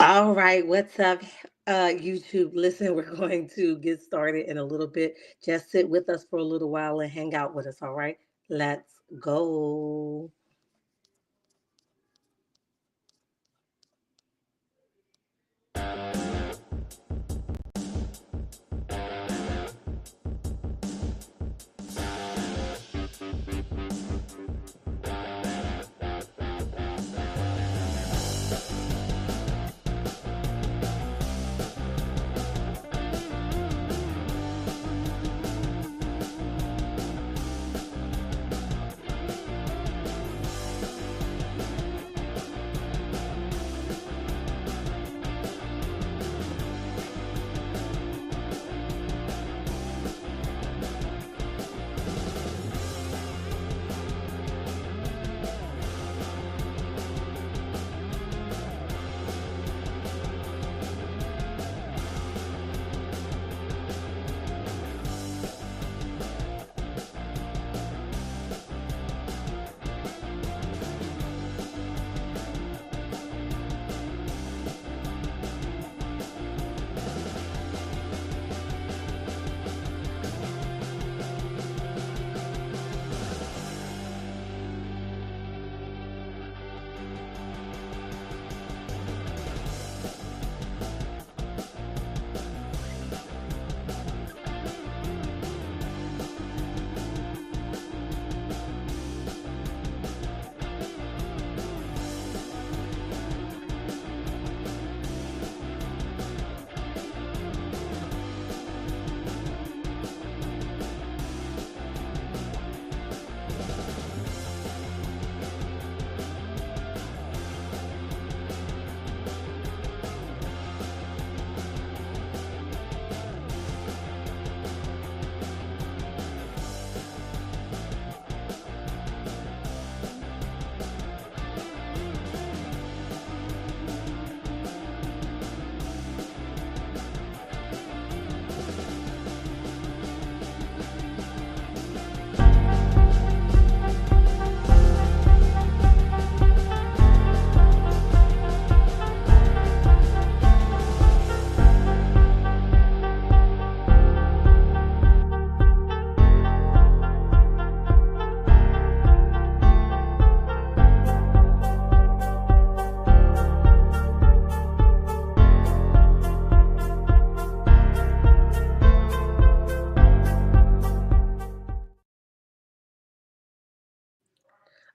All right, what's up, YouTube? Listen, we're going to get started in a little bit. Just sit with us for a little while and hang out with us, all right? Let's go.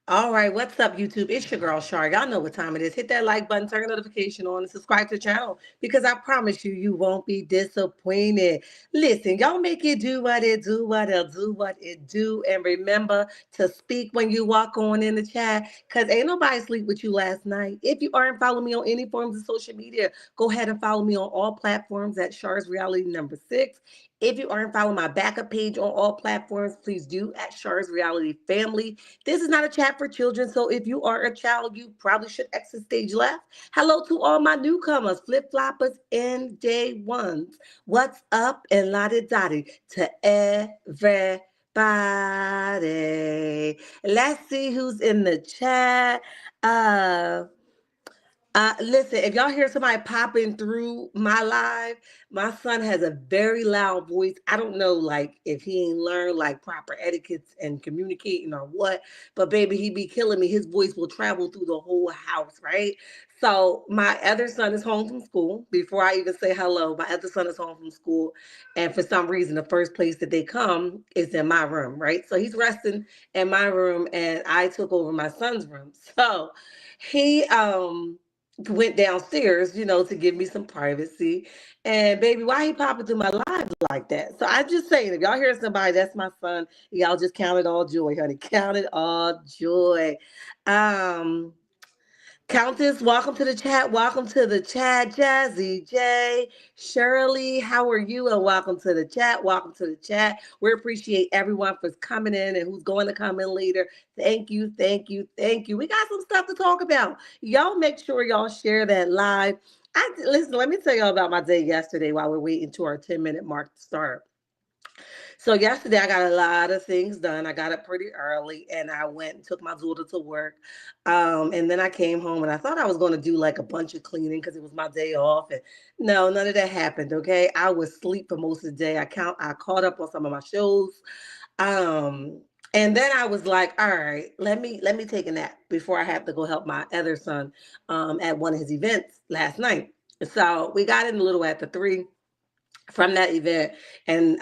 All right, what's up, YouTube? It's your girl, Shar. Y'all know what time it is. Hit that like button, turn the notification on, and subscribe to the channel because I promise you, you won't be disappointed. Listen, y'all make it do what it do, what it do, what it do. And remember to speak when you walk on in the chat because ain't nobody sleep with you last night. If you aren't following me on any forms of social media, go ahead and follow me on all platforms at Shar's Reality number 6. If you aren't following my backup page on all platforms, please do at Shar's Reality Family. This is not a chat for children, so if you are a child, you probably should exit stage left. Hello to all my newcomers, flip floppers, and day ones. What's up and lottie dottie to everybody? Let's see who's in the chat. Uh, Listen, if y'all hear somebody popping through my live, my son has a very loud voice. I don't know, like, if he ain't learned like proper etiquettes and communicating or what, but baby, he be killing me. His voice will travel through the whole house, right? So my other son is home from school. Before I even say hello, my other son is home from school, and for some reason, the first place that they come is in my room, right? So he's resting in my room, and I took over my son's room. So he went downstairs, to give me some privacy. And baby, why he popping through my live like that? So I'm just saying, if y'all hear somebody, that's my son. Y'all just count it all joy, honey. Count it all joy. Um, Countess, welcome to the chat. Welcome to the chat. Jazzy J, Shirley, how are you? And welcome to the chat. Welcome to the chat. We appreciate everyone for coming in and who's going to come in later. Thank you, thank you, thank you. We got some stuff to talk about. Y'all make sure y'all share that live. Listen, let me tell y'all about my day yesterday while we're waiting to our 10-minute mark to start. So yesterday I got a lot of things done. I got up pretty early and I went and took my daughter to work. And then I came home and I thought I was going to do like a bunch of cleaning because it was my day off. And no, none of that happened. Okay. I was asleep for most of the day. I caught up on some of my shows. Um, and then I was like, all right, let me take a nap before I have to go help my other son at one of his events last night. So we got in a little after 3 from that event, and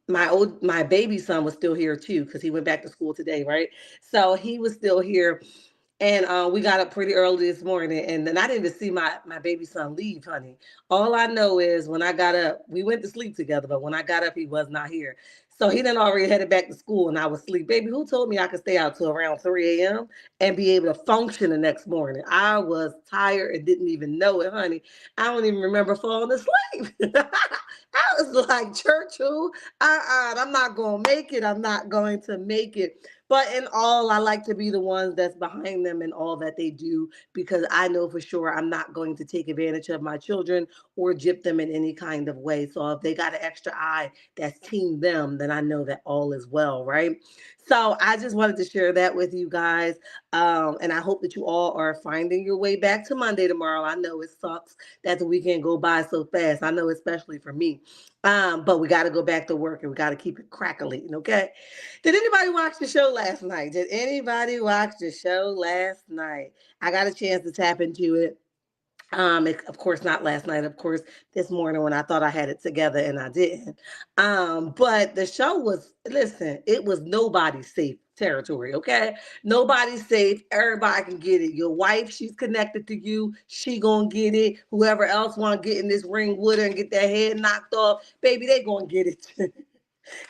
my baby son was still here too because he went back to school today, right? So he was still here, and we got up pretty early this morning, and then I didn't even see my baby son leave, honey. All I know is when I got up, we went to sleep together, but when I got up, he was not here. So he done already headed back to school, and I was asleep. Baby, who told me I could stay out till around 3 a.m. and be able to function the next morning? I was tired and didn't even know it, honey. I don't even remember falling asleep. I was like, Churchill, I'm not going to make it. I'm not going to make it. But in all, I like to be the ones that's behind them in all that they do because I know for sure I'm not going to take advantage of my children or gyp them in any kind of way. So if they got an extra eye that's team them, then I know that all is well, right? So I just wanted to share that with you guys. And I hope that you all are finding your way back to Monday tomorrow. I know it sucks that the weekend go by so fast. I know, especially for me. But we got to go back to work and we got to keep it crackling, okay? Did anybody watch the show last night? Did anybody watch the show last night? I got a chance to tap into it. Of course, not last night. Of course, this morning when I thought I had it together and I didn't. But the show was, listen, it was nobody safe territory, okay? Nobody's safe. Everybody can get it. Your wife, she's connected to you. She gonna get it. Whoever else want to get in this ring with her and get their head knocked off, baby, they gonna get it too.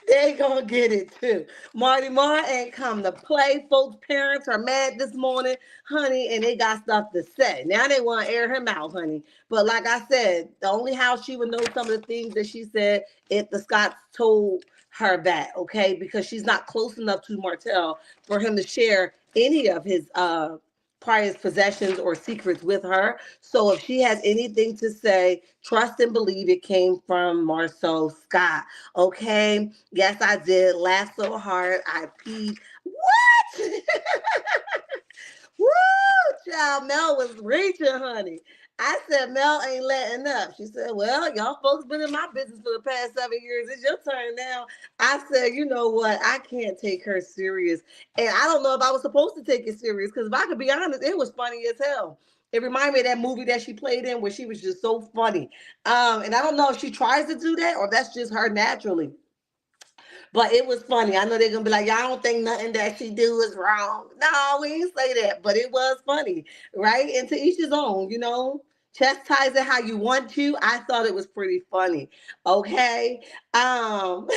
They gonna get it too. Marty Marr ain't come to play. Folks' parents are mad this morning, honey, and they got stuff to say. Now they want to air him out, honey. But like I said, the only how she would know some of the things that she said if the Scots told her that, okay? Because she's not close enough to Martell for him to share any of his prized possessions or secrets with her. So if she has anything to say, trust and believe it came from Marcel Scott. Okay. Yes, I did. Laugh so hard. I peed. What? Woo! Child, Mel was reaching, honey. I said, Mel ain't letting up. She said, well, y'all folks been in my business for the past 7 years. It's your turn now. I said, you know what? I can't take her serious. And I don't know if I was supposed to take it serious because if I could be honest, it was funny as hell. It reminded me of that movie that she played in where she was just so funny. And I don't know if she tries to do that or that's just her naturally. But it was funny. I know they're gonna be like, y'all don't think nothing that she do is wrong. No, we didn't say that, but it was funny, right? And to each his own, you know. Chastise it how you want to. I thought it was pretty funny. Okay. Um,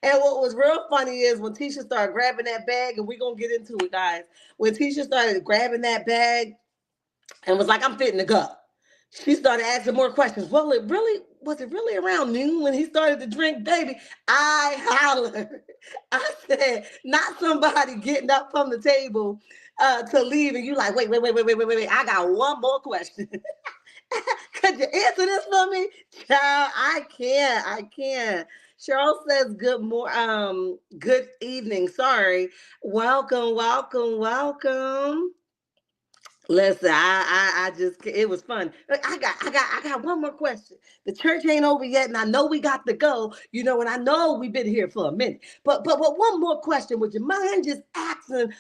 and what was real funny is when Tisha started grabbing that bag, and we're gonna get into it, guys. When Tisha started grabbing that bag and was like, I'm fitting to go. She started asking more questions. Well, it really was it really around noon when he started to drink, baby? I hollered. I said, not somebody getting up from the table to leave, and you like, wait. I got one more question. Could you answer this for me? Child, I can't. Cheryl says good evening. Sorry. Welcome. Listen, I just it was fun. I got one more question. The church ain't over yet, and I know we got to go. You know, and I know we've been here for a minute. But one more question. Would you mind just asking,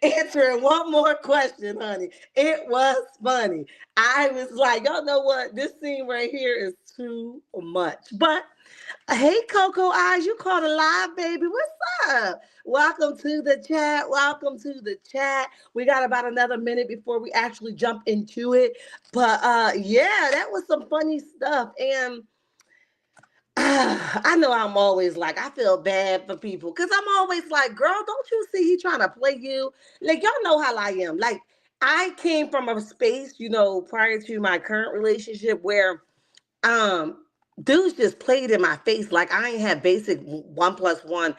answering one more question, honey? It was funny. I was like, y'all know what? This scene right here is too much. But hey, Coco Eyes, you caught a live, baby. What's up? Welcome to the chat. Welcome to the chat. We got about another minute before we actually jump into it. But yeah, that was some funny stuff. And I know I'm always like, I feel bad for people because I'm always like, girl, don't you see he trying to play you? Like, y'all know how I am. Like, I came from a space, you know, prior to my current relationship where um, dudes just played in my face like I ain't had basic 1+1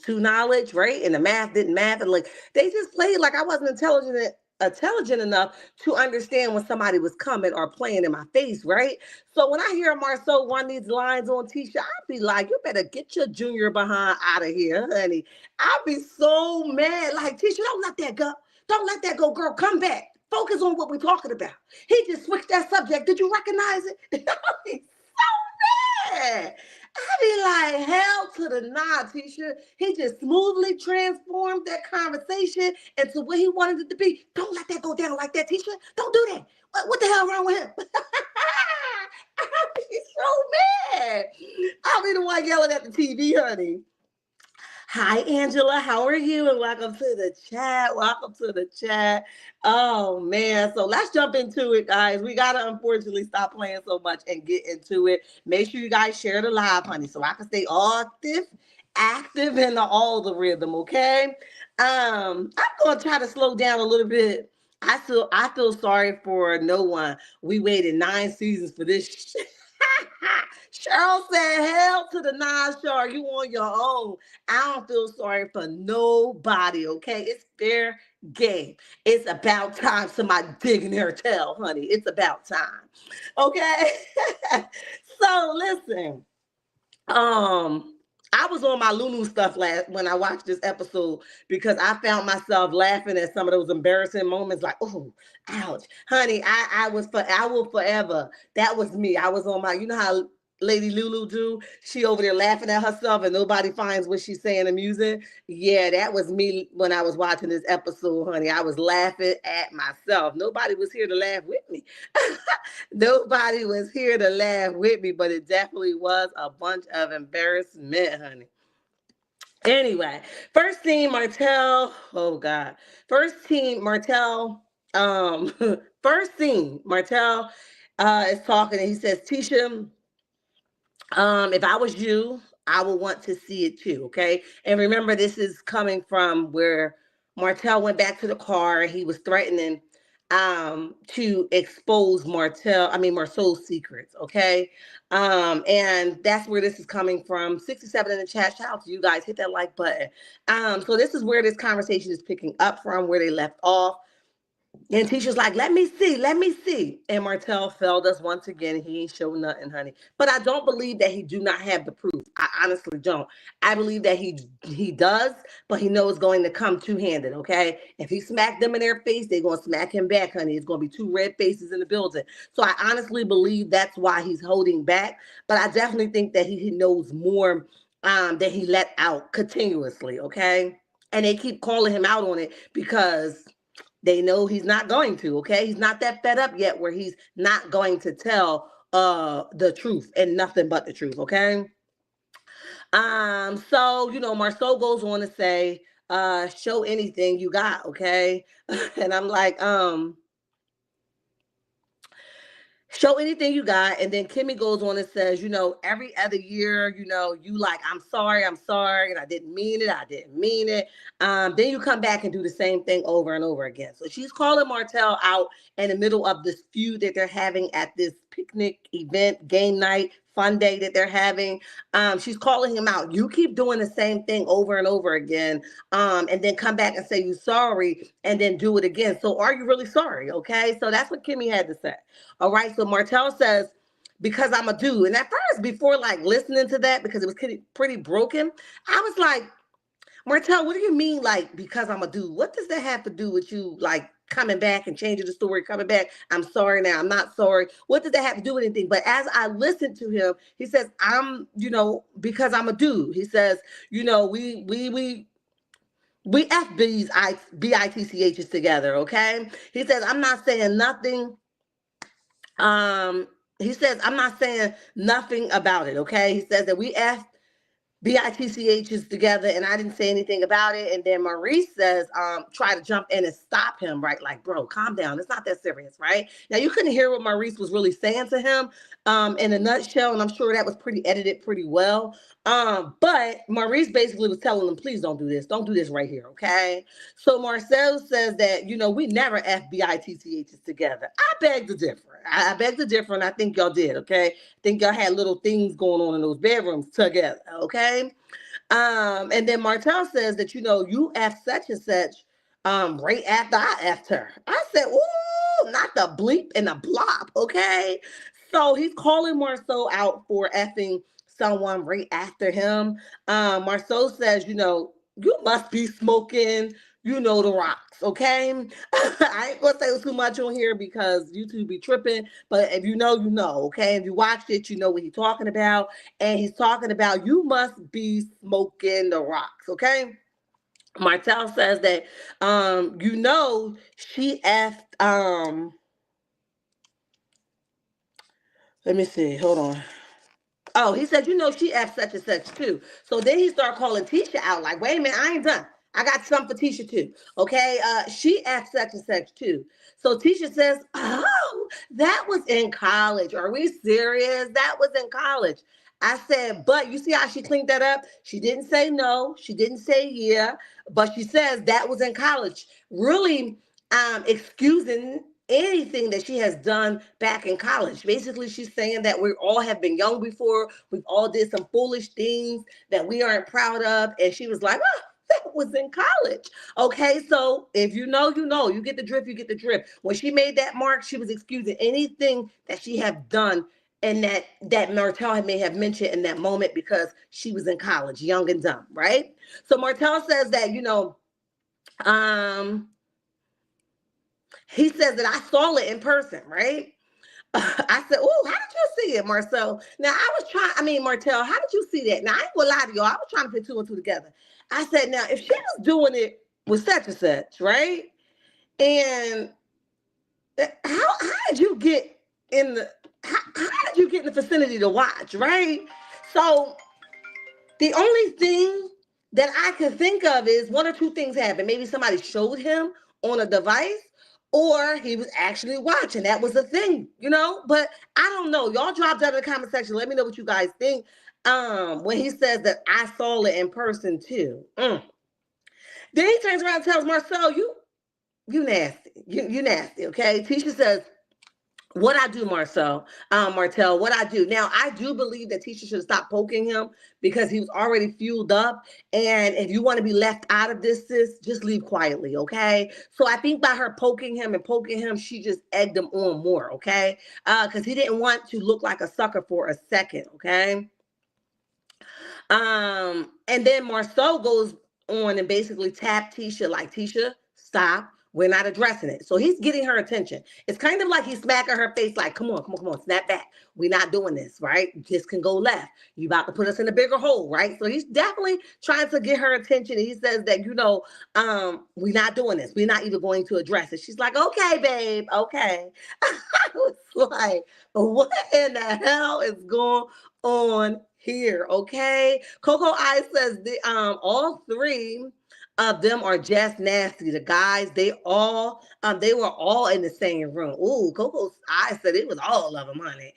= 2 knowledge, right? And the math didn't math, and like they just played like I wasn't intelligent intelligent enough to understand when somebody was coming or playing in my face, right? So when I hear Marsau run these lines on Tricia, I'd be like, you better get your junior behind out of here, honey. I'd be so mad. Like, Tricia, don't let that go. Don't let that go, girl. Come back. Focus on what we're talking about. He just switched that subject. Did you recognize it? I'd be so mad. I'd be like, hell to the nah, Tricia. He just smoothly transformed that conversation into what he wanted it to be. Don't let that go down like that, Tricia. Don't do that. What the hell wrong with him? I'd be so mad. I'll be the one yelling at the TV, honey. Hi, Angela. How are you? And welcome to the chat. Welcome to the chat. Oh, man. So let's jump into it, guys. We got to unfortunately stop playing so much and get into it. Make sure you guys share the live, honey, so I can stay active in all the rhythm, okay? I'm going to try to slow down a little bit. I feel sorry for no one. We waited 9 seasons for this. Cheryl said, hell to the non-shark. You on your own. I don't feel sorry for nobody, okay? It's fair game. It's about time somebody digging their tail, honey. It's about time, okay? So listen, I was on my Lulu stuff last when I watched this episode because I found myself laughing at some of those embarrassing moments, like, oh, ouch, honey. I will forever. That was me. I was on my, you know how Lady Lulu do? She over there laughing at herself and nobody finds what she's saying in music. Yeah, that was me when I was watching this episode, honey. I was laughing at myself. Nobody was here to laugh with me. Nobody was here to laugh with me, but it definitely was a bunch of embarrassment, honey. Anyway, first team Martell. Oh God. First team Martell. Um, first team Martell is talking and he says, Tricia, if I was you, I would want to see it too. Okay. And remember, this is coming from where Martell went back to the car. He was threatening to expose Marsau's secrets. Okay. And that's where this is coming from. 67 in the chat. Shout out to you guys. Hit that like button. So this is where this conversation is picking up from, where they left off. And Tisha's like, let me see, let me see. And Martell failed us once again. He ain't showing nothing, honey. But I don't believe that he do not have the proof. I honestly don't. I believe that he does, but he knows going to come two-handed, okay? If he smacked them in their face, they're going to smack him back, honey. It's going to be 2 red faces in the building. So I honestly believe that's why he's holding back. But I definitely think that he knows more that he let out continuously, okay? And they keep calling him out on it because they know he's not going to, okay? He's not that fed up yet where he's not going to tell the truth and nothing but the truth, okay? So, Marsau goes on to say, show anything you got, okay? And I'm like, show anything you got. And then Kimmy goes on and says, every other year, you like, I'm sorry, and I didn't mean it. Then you come back and do the same thing over and over again. So she's calling Martell out in the middle of this feud that they're having at this picnic event, game night, fun day that they're having. She's calling him out. You keep doing the same thing over and over again, and then come back and say you're sorry and then do it again. So are you really sorry? Okay. So that's what Kimmy had to say. All right. So Martell says, because I'm a dude. And at first, before like listening to that, because it was pretty broken, I was like, Martell, what do you mean, like, because I'm a dude? What does that have to do with you, like, coming back and changing the story, coming back? I'm sorry now. I'm not sorry. What does that have to do with anything? But as I listened to him, he says, because I'm a dude. He says, we F these BITCHs together, okay? He says, I'm not saying nothing. He says, I'm not saying nothing about it, okay? He says that we F BITCH is together and I didn't say anything about it. And then Maurice says, try to jump in and stop him, right? Like, bro, calm down. It's not that serious, right? Now, you couldn't hear what Maurice was really saying to him in a nutshell, and I'm sure that was edited pretty well. But Maurice basically was telling him, please don't do this. Don't do this right here, okay? So Marcel says that, we never FBITCHs together. I beg to differ. I beg to differ, and I think y'all did, okay? I think y'all had little things going on in those bedrooms together, okay? And then Martell says that, you F such and such right after I effed her. I said, ooh, not the bleep and the blop, okay? So he's calling Marceau out for effing someone right after him. Marceau says, you must be smoking, the rocks, okay? I ain't gonna say too much on here because YouTube be tripping, but if you know, okay? If you watched it, you know what he's talking about. And he's talking about you must be smoking the rocks, okay? Martell says that she effed let me see, hold on. Oh, he said, she effed such and such too. So then he started calling Tisha out, like, wait a minute, I ain't done. I got something for Tisha too. Okay. She effed such and such too. So Tisha says, oh, that was in college. Are we serious? That was in college. I said, but you see how she cleaned that up? She didn't say no. She didn't say yeah, but she says that was in college. Really excusing anything that she has done back in college. Basically, she's saying that we all have been young before. We've all did some foolish things that we aren't proud of. And she was like, oh, that was in college. Okay, so if you know, you get the drift, you get the drift. When she made that mark, she was excusing anything that she had done and that Martell may have mentioned in that moment because she was in college, young and dumb, right? So Martell says that, he says that I saw it in person, right? I said, oh, how did you see it, Marcel? Now, Martell, how did you see that? Now, I ain't gonna lie to y'all. I was trying to put two and two together. I said, now, if she was doing it with such and such, right? And how did you get in the how did you get in the vicinity to watch, right? So the only thing that I can think of is one or two things happened. Maybe somebody showed him on a device, or he was actually watching. That was the thing, But I don't know. Y'all drop down in the comment section. Let me know what you guys think. When he says that I saw it in person too. Then he turns around and tells Marcel, you nasty. You nasty, okay? Tisha says, what I do, Martell, what I do. Now, I do believe that Tisha should stop poking him because he was already fueled up. And if you want to be left out of this, sis, just leave quietly, okay? So I think by her poking him, she just egged him on more, okay? Because he didn't want to look like a sucker for a second, okay? And then Marceau goes on and basically tapped Tisha like, Tisha, stop. We're not addressing it. So he's getting her attention. It's kind of like he's smacking her face like, come on, snap back. We're not doing this, right? This can go left. You about to put us in a bigger hole, right? So he's definitely trying to get her attention. And he says that, we're not doing this. We're not even going to address it. She's like, okay, babe, okay. I was like, what in the hell is going on here, okay? Coco Ice says all three of them are just nasty. The guys, they were all in the same room. Ooh, Coco's Eyes said it was all of them, honey.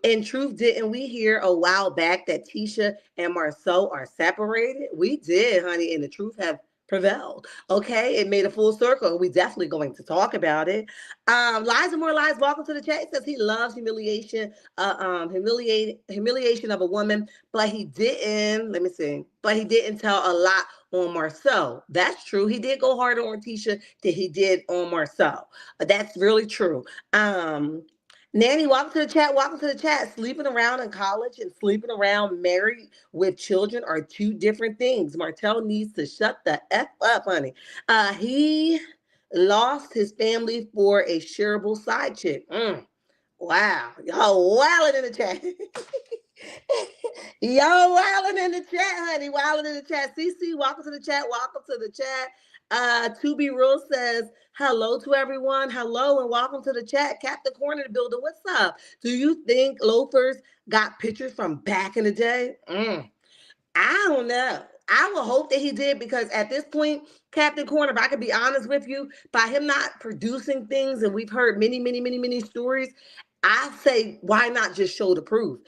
In truth, didn't we hear a while back that Tisha and Marceau are separated? We did, honey, and the truth have prevailed. Okay, it made a full circle. We definitely going to talk about it. Lies and more lies. Welcome to the chat. It says he loves humiliation, humiliation of a woman, but he didn't. Let me see. But he didn't tell a lot on Marceau. That's true. He did go harder on Tisha than he did on Marceau. That's really true. Nanny, welcome to the chat. Welcome to the chat. Sleeping around in college and sleeping around married with children are two different things. Martell needs to shut the F up, honey. He lost his family for a shareable side chick. Wow. Y'all wilding in the chat. Yo, wilding in the chat, honey. Wilding in the chat. CC, welcome to the chat. Welcome to the chat. To Be Real says, hello to everyone. Hello and welcome to the chat. Captain Corner the builder. What's up? Do you think loafers got pictures from back in the day? I don't know. I will hope that he did because at this point, Captain Corner, if I could be honest with you, by him not producing things, and we've heard many, many, many, many stories, I say, why not just show the proof?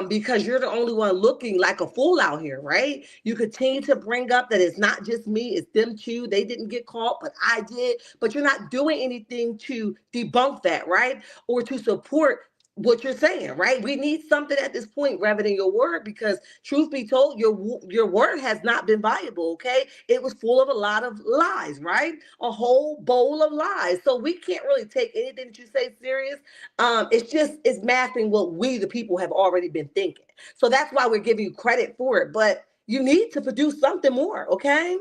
Because you're the only one looking like a fool out here, right? You continue to bring up that it's not just me, it's them too. They didn't get caught, but I did. But you're not doing anything to debunk that, right? Or to support what you're saying, right? We need something at this point rather than your word, because truth be told, your word has not been viable. Okay, it was full of a lot of lies, right? A whole bowl of lies. So we can't really take anything that you say serious. It's mapping what we the people have already been thinking. So that's why we're giving you credit for it. But you need to produce something more. Okay.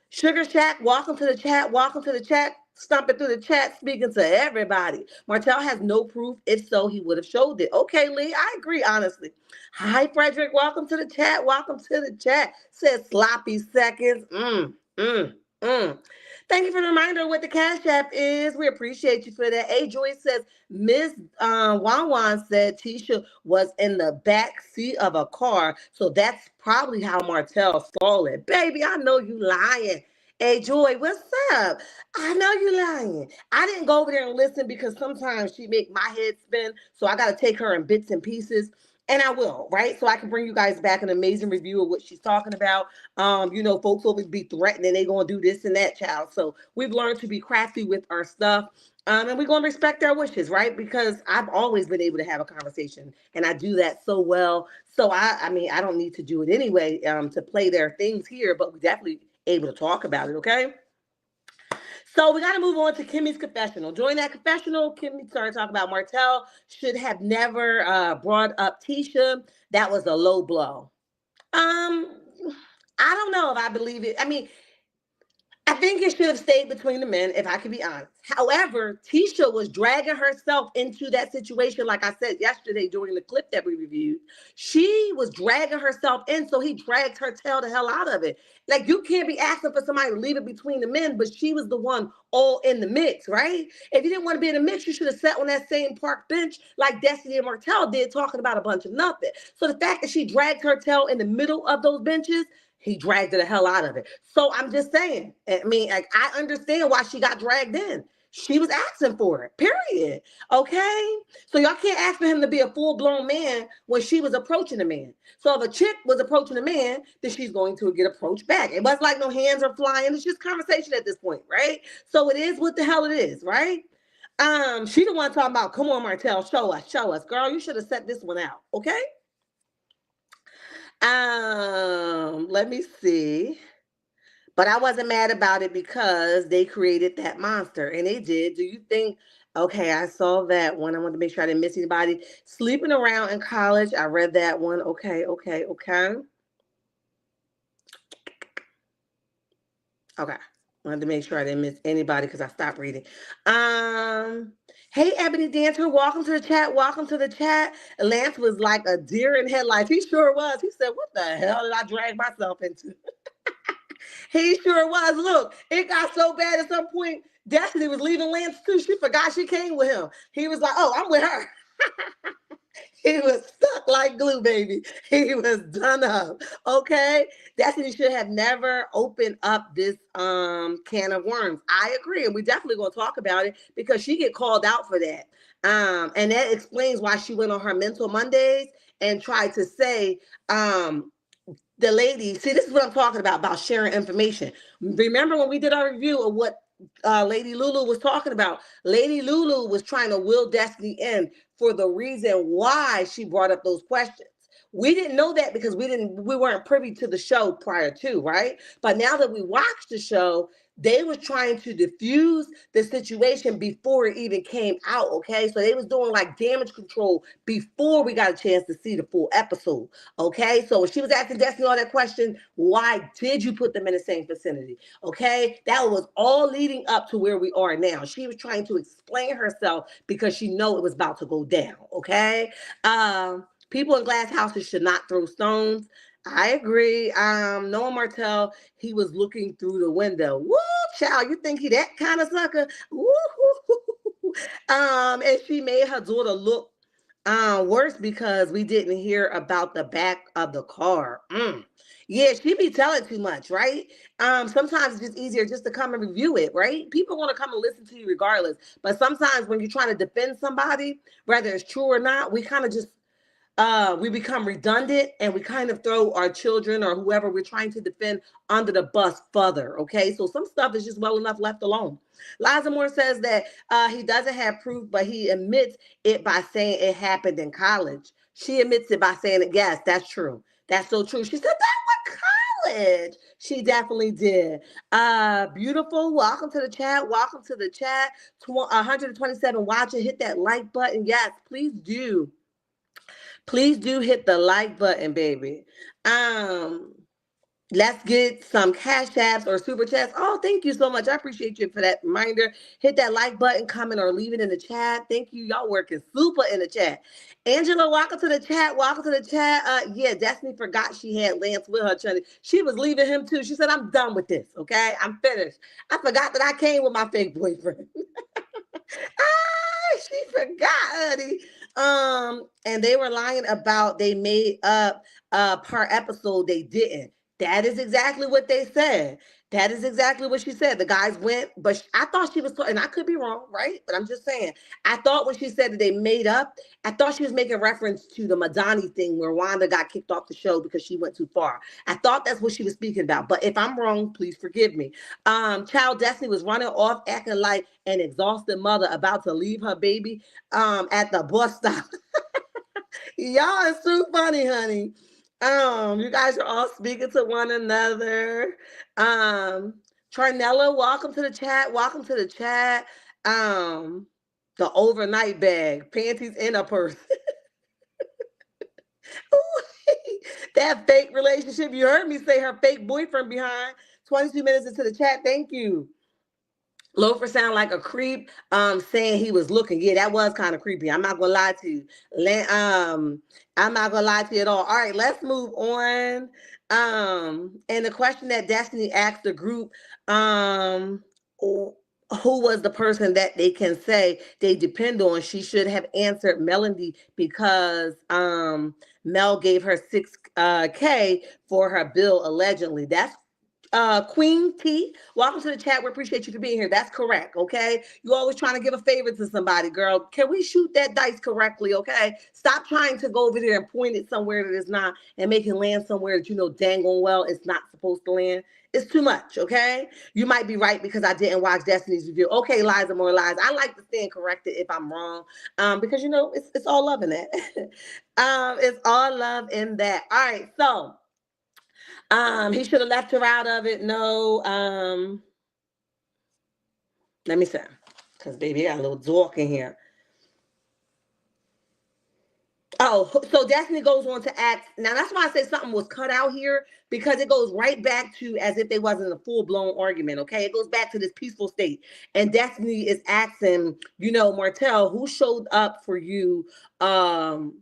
Sugar Shack, welcome to the chat. Welcome to the chat. Stomping through the chat, speaking to everybody. Martell has no proof. If so, he would have showed it. Okay, Lee, I agree, honestly. Hi, Frederick. Welcome to the chat. Welcome to the chat. Says sloppy seconds. Mm. Thank you for the reminder what the Cash App is. We appreciate you for that. A Joy says, Miss Wan Wan said Tisha was in the back seat of a car. So that's probably how Martell saw it. Baby, I know you lying. Hey, Joy, what's up? I know you lying. I didn't go over there and listen because sometimes she make my head spin. So I got to take her in bits and pieces. And I will, right? So I can bring you guys back an amazing review of what she's talking about. Folks always be threatening they gonna do this and that, child. So we've learned to be crafty with our stuff. And we're gonna respect our wishes, right? Because I've always been able to have a conversation, and I do that so well. So I mean, I don't need to do it anyway to play their things here, but we definitely able to talk about it. Okay. So we got to move on to Kimmy's confessional. During that confessional, Kimmy started talking about Martell should have never brought up Tisha. That was a low blow. Um, I don't know if I believe it. I mean, I think it should have stayed between the men, if I can be honest. However, Tisha was dragging herself into that situation, like I said yesterday during the clip that we reviewed. She was dragging herself in, so he dragged her tail the hell out of it. Like, you can't be asking for somebody to leave it between the men, but she was the one all in the mix, right? If you didn't want to be in the mix, you should have sat on that same park bench like Destiny and Martell did, talking about a bunch of nothing. So the fact that she dragged her tail in the middle of those benches, he dragged the hell out of it. So I'm just saying, I mean, like, I understand why she got dragged in. She was asking for it, period. Okay? So y'all can't ask for him to be a full-blown man when she was approaching a man. So if a chick was approaching a man, then she's going to get approached back. It wasn't like no hands are flying. It's just conversation at this point, right? So it is what the hell it is, right? She the one talking about, come on, Martell, show us. Girl, you should have set this one out, okay? Let me see. But I wasn't mad about it because they created that monster, and they did. Do you think? Okay, I saw that one. I wanted to make sure I didn't miss anybody. Sleeping around in college. I read that one. Okay. Okay. Wanted to make sure I didn't miss anybody because I stopped reading. Hey, Ebony Dancer, welcome to the chat. Welcome to the chat. Lance was like a deer in headlights. He sure was. He said, what the hell did I drag myself into? He sure was. Look, it got so bad at some point. Destiny was leaving Lance too. She forgot she came with him. He was like, oh, I'm with her. He was stuck like glue, baby. He was done up. Okay. Destiny should have never opened up this can of worms. I agree. And we definitely gonna talk about it because she get called out for that. And that explains why she went on her mental Mondays and tried to say, the lady, see, this is what I'm talking about sharing information. Remember when we did our review of what Lady Lulu was talking about? Lady Lulu was trying to will Destiny in for the reason why she brought up those questions. We didn't know that because we weren't privy to the show prior to, right? But now that we watched the show, they were trying to diffuse the situation before it even came out, okay? So they was doing like damage control before we got a chance to see the full episode, okay? So when she was asking Destiny all that question, why did you put them in the same vicinity, okay? That was all leading up to where we are now. She was trying to explain herself because she know it was about to go down, okay? People in glass houses should not throw stones. I agree. Noah Martell, he was looking through the window. Woo, child, you think he that kind of sucker? Woo. And she made her daughter look worse because we didn't hear about the back of the car. Yeah, she be telling too much, right? Sometimes it's just easier just to come and review it, right? People want to come and listen to you regardless. But sometimes when you're trying to defend somebody, whether it's true or not, we kind of just we become redundant and we kind of throw our children or whoever we're trying to defend under the bus further. Okay, so some stuff is just well enough left alone. Liza Moore says that he doesn't have proof, but he admits it by saying it happened in college. She admits it by saying it. Yes, that's true. That's so true. She said that was college. She definitely did. Beautiful. Welcome to the chat. Welcome to the chat. 127 watching. Hit that like button. Yes, please do. Please do hit the like button, baby. Um, let's get some cash apps or super chats. Oh, thank you so much. I appreciate you for that reminder. Hit that like button, comment, or leave it in the chat. Thank you. Y'all working super in the chat. Angela, welcome to the chat. Welcome to the chat. Yeah, Destiny forgot she had Lance with her. Trying she was leaving him too. She said, I'm done with this. Okay, I'm finished. I forgot that I came with my fake boyfriend. She forgot, honey. And they were lying about they made up per episode. They didn't. That is exactly what they said. That is exactly what she said. The guys went, but I thought she was, and I could be wrong, right? But I'm just saying, I thought when she said that they made up, I thought she was making reference to the Madani thing where Wanda got kicked off the show because she went too far. I thought that's what she was speaking about. But if I'm wrong, please forgive me. Child Destiny was running off, acting like an exhausted mother about to leave her baby at the bus stop. Y'all is too funny, honey. You guys are all speaking to one another. Trinella, welcome to the chat. Welcome to the chat. The overnight bag, panties in a purse. That fake relationship. You heard me say her fake boyfriend behind 22 minutes into the chat. Thank you. Loafer sound like a creep, saying he was looking. Yeah, that was kind of creepy. I'm not gonna lie to you. I'm not gonna lie to you at all. All right, let's move on. And the question that Destiny asked the group, who was the person that they can say they depend on? She should have answered Melody because Mel gave her 6K for her bill allegedly. That's Queen T, welcome to the chat. We appreciate you for being here. That's correct, okay? You always trying to give a favor to somebody, girl. Can we shoot that dice correctly, okay? Stop trying to go over there and point it somewhere that it's not and make it land somewhere that you know dang on well it's not supposed to land. It's too much, okay? You might be right because I didn't watch Destiny's review. Okay, Liza, more lies. I like to stand corrected if I'm wrong, because you know it's all love in that. It's all love in that. All right, so. He should have left her out of it. No. Let me see. Because baby, I got a little dork in here. Oh, so Destiny goes on to ask. Now that's why I say something was cut out here because it goes right back to as if they wasn't a full-blown argument. Okay, it goes back to this peaceful state. And Destiny is asking, Martell, who showed up for you in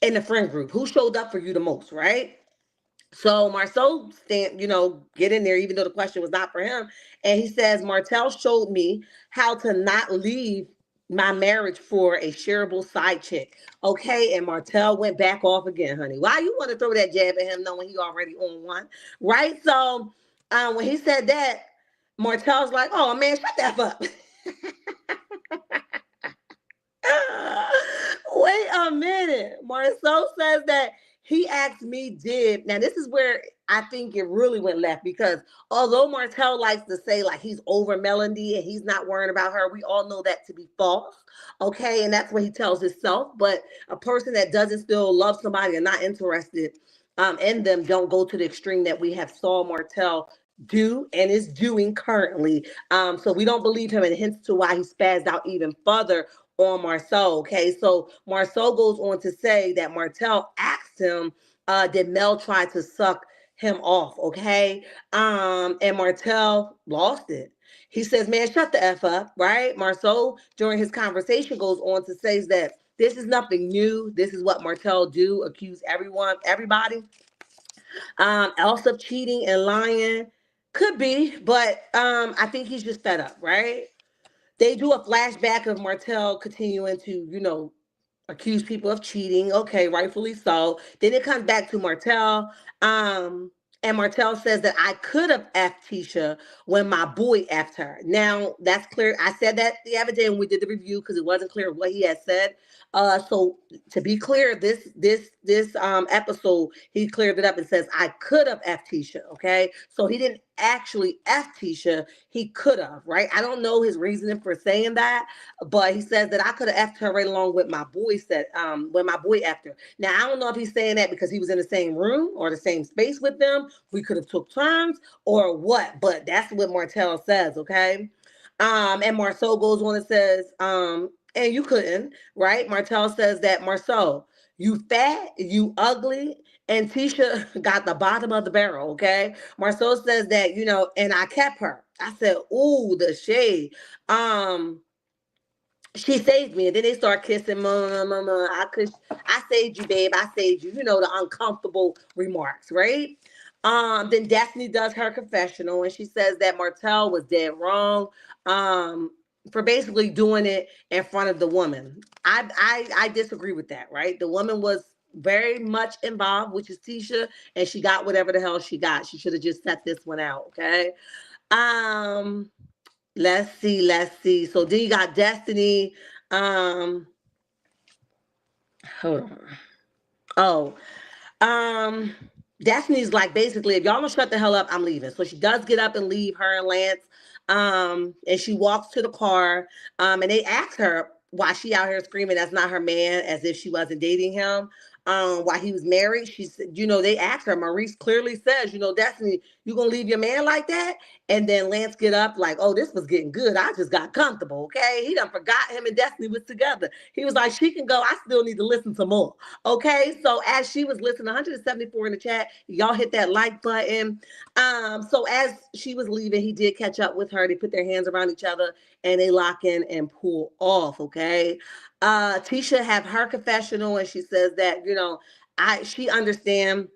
the friend group? Who showed up for you the most, right? So Marceau get in there, even though the question was not for him. And he says, Martell showed me how to not leave my marriage for a shareable side chick. Okay. And Martell went back off again, honey. Why you want to throw that jab at him knowing he already on one? Right. So when he said that, Martell's like, oh man, shut that up. Wait a minute. Marceau says that he asked me, now this is where I think it really went left because although Martell likes to say like he's over Melody and he's not worrying about her, we all know that to be false. Okay. And that's what he tells himself. But a person that doesn't still love somebody and not interested in them don't go to the extreme that we have saw Martell do and is doing currently. So we don't believe him and hints to why he spazzed out even further on Marceau. Okay, so Marceau goes on to say that Martell asked him, did Mel try to suck him off? Okay, and Martell lost it. He says, man, shut the F up, right? Marceau, during his conversation, goes on to say that this is nothing new. This is what Martell do, accuse everybody else of cheating and lying. Could be, but I think he's just fed up, right? They do a flashback of Martell continuing to, accuse people of cheating. Okay, rightfully so. Then it comes back to Martell. And Martell says that I could have effed Tisha when my boy effed her. Now that's clear. I said that the other day when we did the review because it wasn't clear what he had said. So to be clear, this episode he cleared it up and says I could have effed Tisha. Okay, so he didn't actually F Tisha. He could have, right? I don't know his reasoning for saying that, but he says that I could have effed her right along with my boy said when my boy effed her. Now I don't know if he's saying that because he was in the same room or the same space with them. We could have took turns or what, but that's what Martell says, okay? And Marsau goes on and says, and you couldn't, right? Martell says that Marsau, you fat, you ugly, and Tisha got the bottom of the barrel, okay? Marsau says that, and I kept her. I said, ooh, the shade. She saved me, and then they start kissing. Mama, I saved you, babe. I saved you. The uncomfortable remarks, right? Then Destiny does her confessional, and she says that Martell was dead wrong, for basically doing it in front of the woman. I disagree with that, right? The woman was very much involved, which is Tisha, and she got whatever the hell she got. She should have just set this one out, okay? Um, let's see. So then you got Destiny. Um, hold on. Oh, um, Destiny's like basically, if y'all don't shut the hell up, I'm leaving. So she does get up and leave, her and Lance. And she walks to the car. And they ask her why she out here screaming that's not her man, as if she wasn't dating him. While he was married, she said, they asked her. Maurice clearly says, Destiny, you gonna leave your man like that? And then Lance get up like, oh, this was getting good. I just got comfortable. Okay, he done forgot him and Destiny was together. He was like, she can go. I still need to listen to more. Okay, so as she was listening, 174 in the chat, y'all hit that like button. So as she was leaving, he did catch up with her. They put their hands around each other and they lock in and pull off. Okay. Tisha have her confessional and she says that, she understand,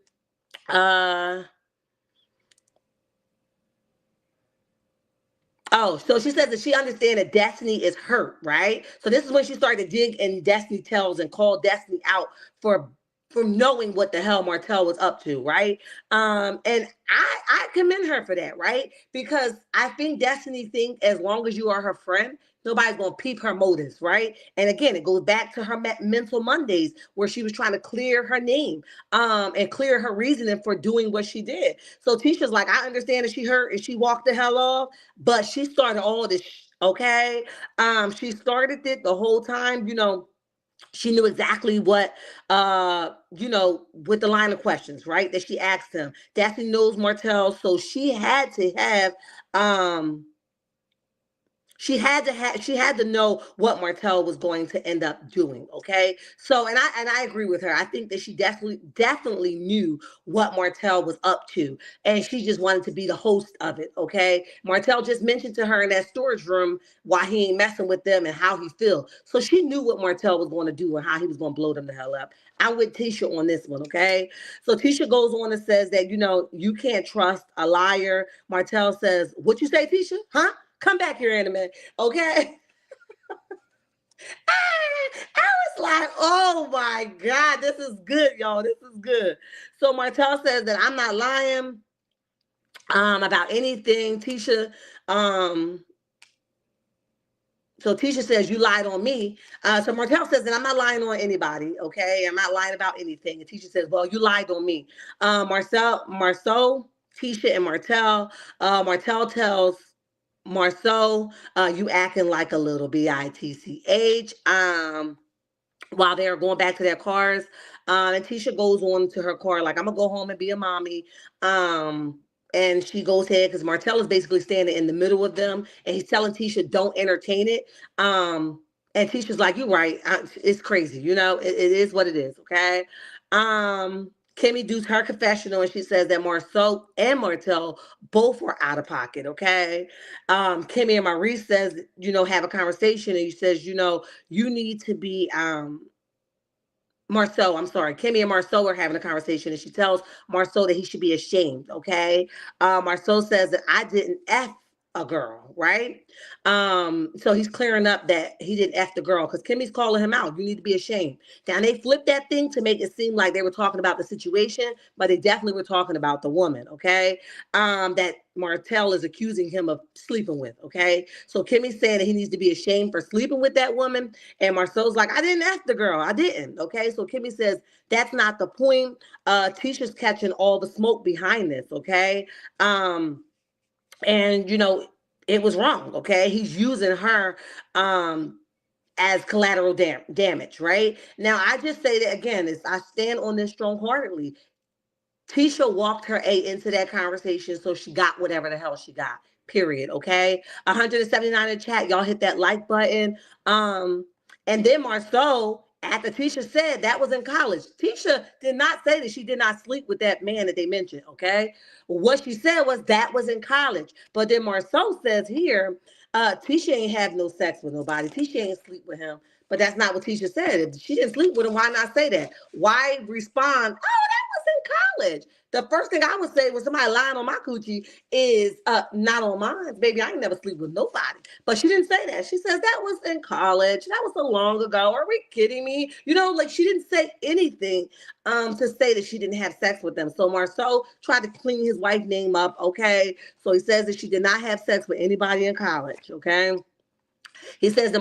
oh, so she says that she understands that Destiny is hurt, right? So this is when she started to dig in Destiny tells and call Destiny out for knowing what the hell Martell was up to, right? And I commend her for that, right? Because I think Destiny thinks as long as you are her friend, nobody's gonna peep her motives, right? And again, it goes back to her mental Mondays where she was trying to clear her name, and clear her reasoning for doing what she did. So Tisha's like, I understand that she hurt and she walked the hell off, but she started all this, okay? She started it the whole time, she knew exactly what, with the line of questions, right, that she asked him. Daphne knows Martell, so she had to have, she had to know what Martell was going to end up doing. Okay. So, and I agree with her. I think that she definitely knew what Martell was up to. And she just wanted to be the host of it. Okay. Martell just mentioned to her in that storage room why he ain't messing with them and how he feel. So she knew what Martell was going to do and how he was going to blow them the hell up. I'm with Tisha on this one. Okay. So Tisha goes on and says that, you can't trust a liar. Martell says, what you say, Tisha? Huh? Come back here in a minute, okay? I was like, oh my God, this is good, y'all. This is good. So Martell says that I'm not lying about anything. Tisha, so Tisha says, you lied on me. So Martell says that I'm not lying on anybody, okay? I'm not lying about anything. And Tisha says, well, you lied on me. Marsau, Tisha, and Martell. Martell tells Marsau, you acting like a little bitch. While they're going back to their cars, and Tisha goes on to her car like, I'm gonna go home and be a mommy. And she goes ahead because Martell is basically standing in the middle of them, and he's telling Tisha, don't entertain it. And Tisha's like, you're right. It's crazy, it is what it is. Okay. Kimmy does her confessional and she says that Marsau and Martell both were out of pocket, okay? Kimmy and Maurice says, have a conversation and he says, you need to be, Marsau, I'm sorry, Kimmy and Marsau are having a conversation and she tells Marsau that he should be ashamed, okay? Marsau says that I didn't F a girl, right? So he's clearing up that he didn't F the girl because Kimmy's calling him out. You need to be ashamed. Now they flipped that thing to make it seem like they were talking about the situation, but they definitely were talking about the woman, okay? That Martell is accusing him of sleeping with, okay? So Kimmy's saying that he needs to be ashamed for sleeping with that woman, and Marcel's like, I didn't F the girl, I didn't, okay? So Kimmy says that's not the point. Tisha's catching all the smoke behind this, okay? And it was wrong, okay? He's using her as collateral damage, right? Now I just say that again, is I stand on this strong-heartedly. Tisha walked her A into that conversation, so she got whatever the hell she got. Period. Okay. 179 in the chat. Y'all hit that like button. And then Marceau, after Tisha said that was in college, Tisha did not say that she did not sleep with that man that they mentioned. Okay. What she said was that was in college. But then Marceau says here, Tisha ain't have no sex with nobody. Tisha ain't sleep with him. But that's not what Tisha said. If she didn't sleep with him, why not say that? Why respond? In college. The first thing I would say when somebody lying on my coochie is not on mine. Baby, I ain't never sleep with nobody. But she didn't say that. She says that was in college. That was so long ago. Are we kidding me? Like she didn't say anything to say that she didn't have sex with them. So Marceau tried to clean his wife's name up, okay? So he says that she did not have sex with anybody in college, okay? He says that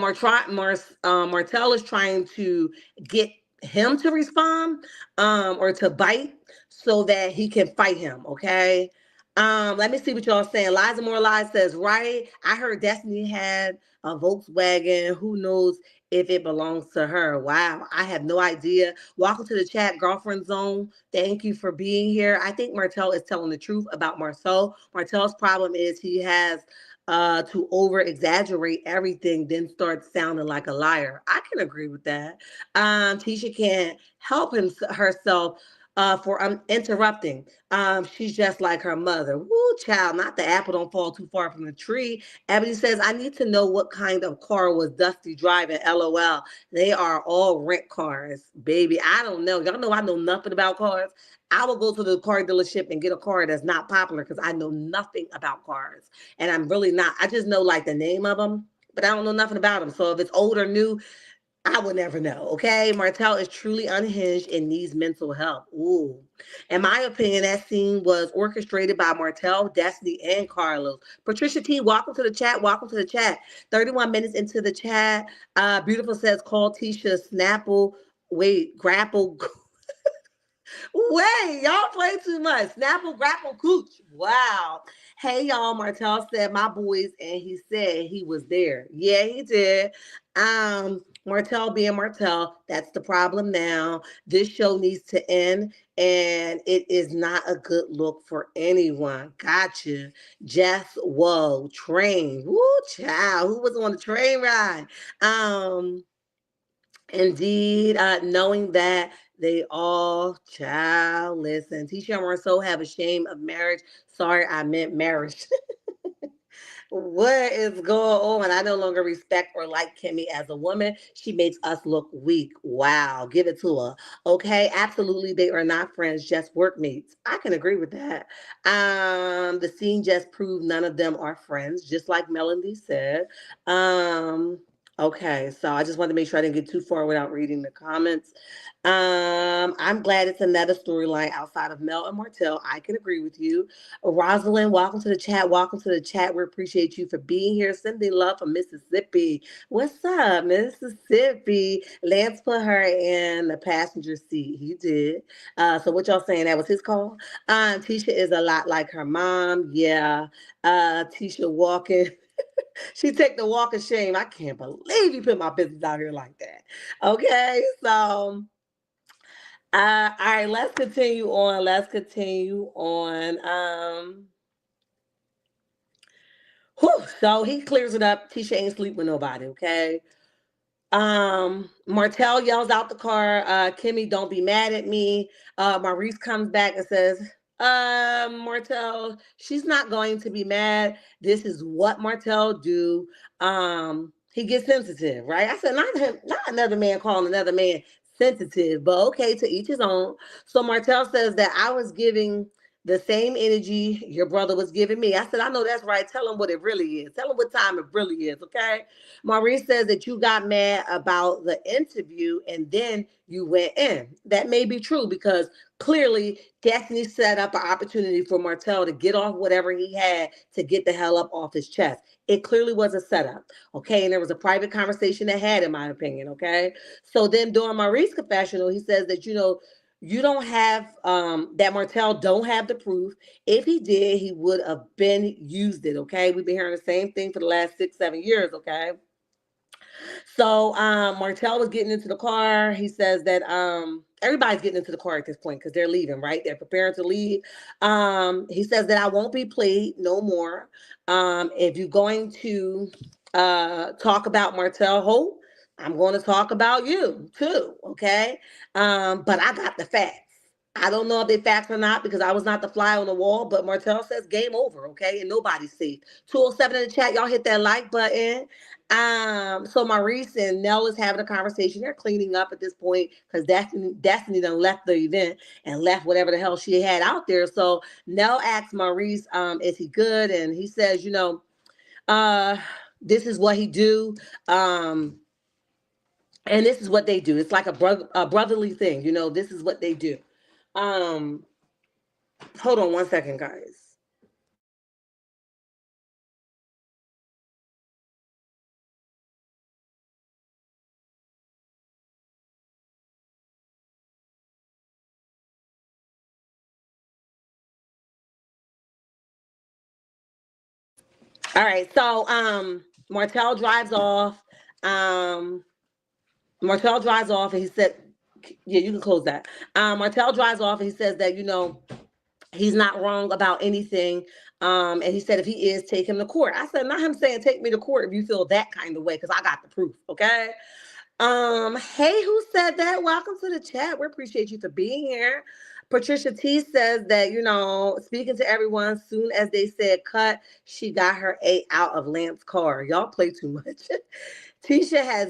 Martell is trying to get him to respond or to bite so that he can fight him, okay? Let me see what y'all saying. Liza More Lies says, right, I heard Destiny had a Volkswagen. Who knows if it belongs to her? Wow, I have no idea. Welcome to the chat, Girlfriend Zone. Thank you for being here. I think Martell is telling the truth about Marceau. Martell's problem is he has to over exaggerate everything, then start sounding like a liar. I can agree with that. Tisha can't help herself for interrupting. She's just like her mother. Woo, child, not the apple don't fall too far from the tree. Ebony says, I need to know what kind of car was Dusty driving. LOL. They are all rent cars, baby. I don't know. Y'all know I know nothing about cars. I will go to the car dealership and get a car that's not popular because I know nothing about cars. And I'm really not. I just know like the name of them, but I don't know nothing about them. So if it's old or new, I would never know, okay? Martell is truly unhinged and needs mental help. Ooh. In my opinion, that scene was orchestrated by Martell, Destiny, and Carlos. Patricia T, welcome to the chat. Welcome to the chat. 31 minutes into the chat. Beautiful says, call Tisha Snapple. Wait, grapple. Wait, y'all play too much. Snapple, grapple, cooch. Wow. Hey, y'all. Martell said my boys, and he said he was there. Yeah, he did. Martell being Martell, that's the problem now. This show needs to end, and it is not a good look for anyone. Gotcha. Jess, whoa, train. Woo, child. Who was on the train ride? Indeed, knowing that they all, child, listen. Tisha Marceau have a shame of marriage. Sorry, I meant marriage. What is going on? I no longer respect or like Kimmy as a woman. She makes us look weak. Wow, give it to her. Okay, absolutely, they are not friends, just workmates. I can agree with that. The scene just proved none of them are friends, just like Melody said. Okay, so I just wanted to make sure I didn't get too far without reading the comments. I'm glad it's another storyline outside of Mel and Martell. I can agree with you. Rosalind, welcome to the chat. Welcome to the chat. We appreciate you for being here. Sending love from Mississippi. What's up, Mississippi? Lance put her in the passenger seat. He did. So what y'all saying? That was his call? Tisha is a lot like her mom. Yeah. Tisha walking. She take the walk of shame. I can't believe you put my business out here like that. Okay, so all right, let's continue on. Let's continue on. So he clears it up. Tisha ain't sleep with nobody, okay? Martell yells out the car, Kimmy, don't be mad at me. Maurice comes back and says, Martell, she's not going to be mad. This is what Martell do. He gets sensitive, right? I said, not him, not another man calling another man sensitive, but okay, to each his own. So Martell says that I was giving the same energy your brother was giving me. I said, I know that's right. Tell him what it really is. Tell him what time it really is, okay? Maurice says that you got mad about the interview and then you went in. That may be true because clearly Destiny set up an opportunity for Martell to get off whatever he had to get the hell up off his chest. It clearly was a setup, okay? And there was a private conversation that had, in my opinion, okay? So then during Maurice's confessional, he says that, you don't have that Martell don't have the proof. If he did, he would have been used it. Okay. We've been hearing the same thing for the last 6, 7 years. Okay. So Martell was getting into the car. He says that everybody's getting into the car at this point because they're leaving, right? They're preparing to leave. He says that I won't be played no more. If you're going to talk about Martell Holt, I'm going to talk about you too, okay? But I got the facts. I don't know if they facts or not because I was not the fly on the wall, but Martell says game over, okay? And nobody's safe. 207 in the chat, y'all hit that like button. So Maurice and Nell is having a conversation. They're cleaning up at this point because Destiny done left the event and left whatever the hell she had out there. So Nell asks Maurice, is he good? And he says, this is what he do. And this is what they do. It's like a brotherly thing, this is what they do. Hold on 1 second, guys. All right, so Martell drives off. Um, Martell drives off, and he said, "Yeah, you can close that." Martell drives off, and he says that he's not wrong about anything. And he said if he is, take him to court. I said, not him saying take me to court if you feel that kind of way, because I got the proof. Okay. Hey, who said that? Welcome to the chat. We appreciate you for being here. Patricia T says that, speaking to everyone, soon as they said cut, she got her A out of Lance's car. Y'all play too much. Tricia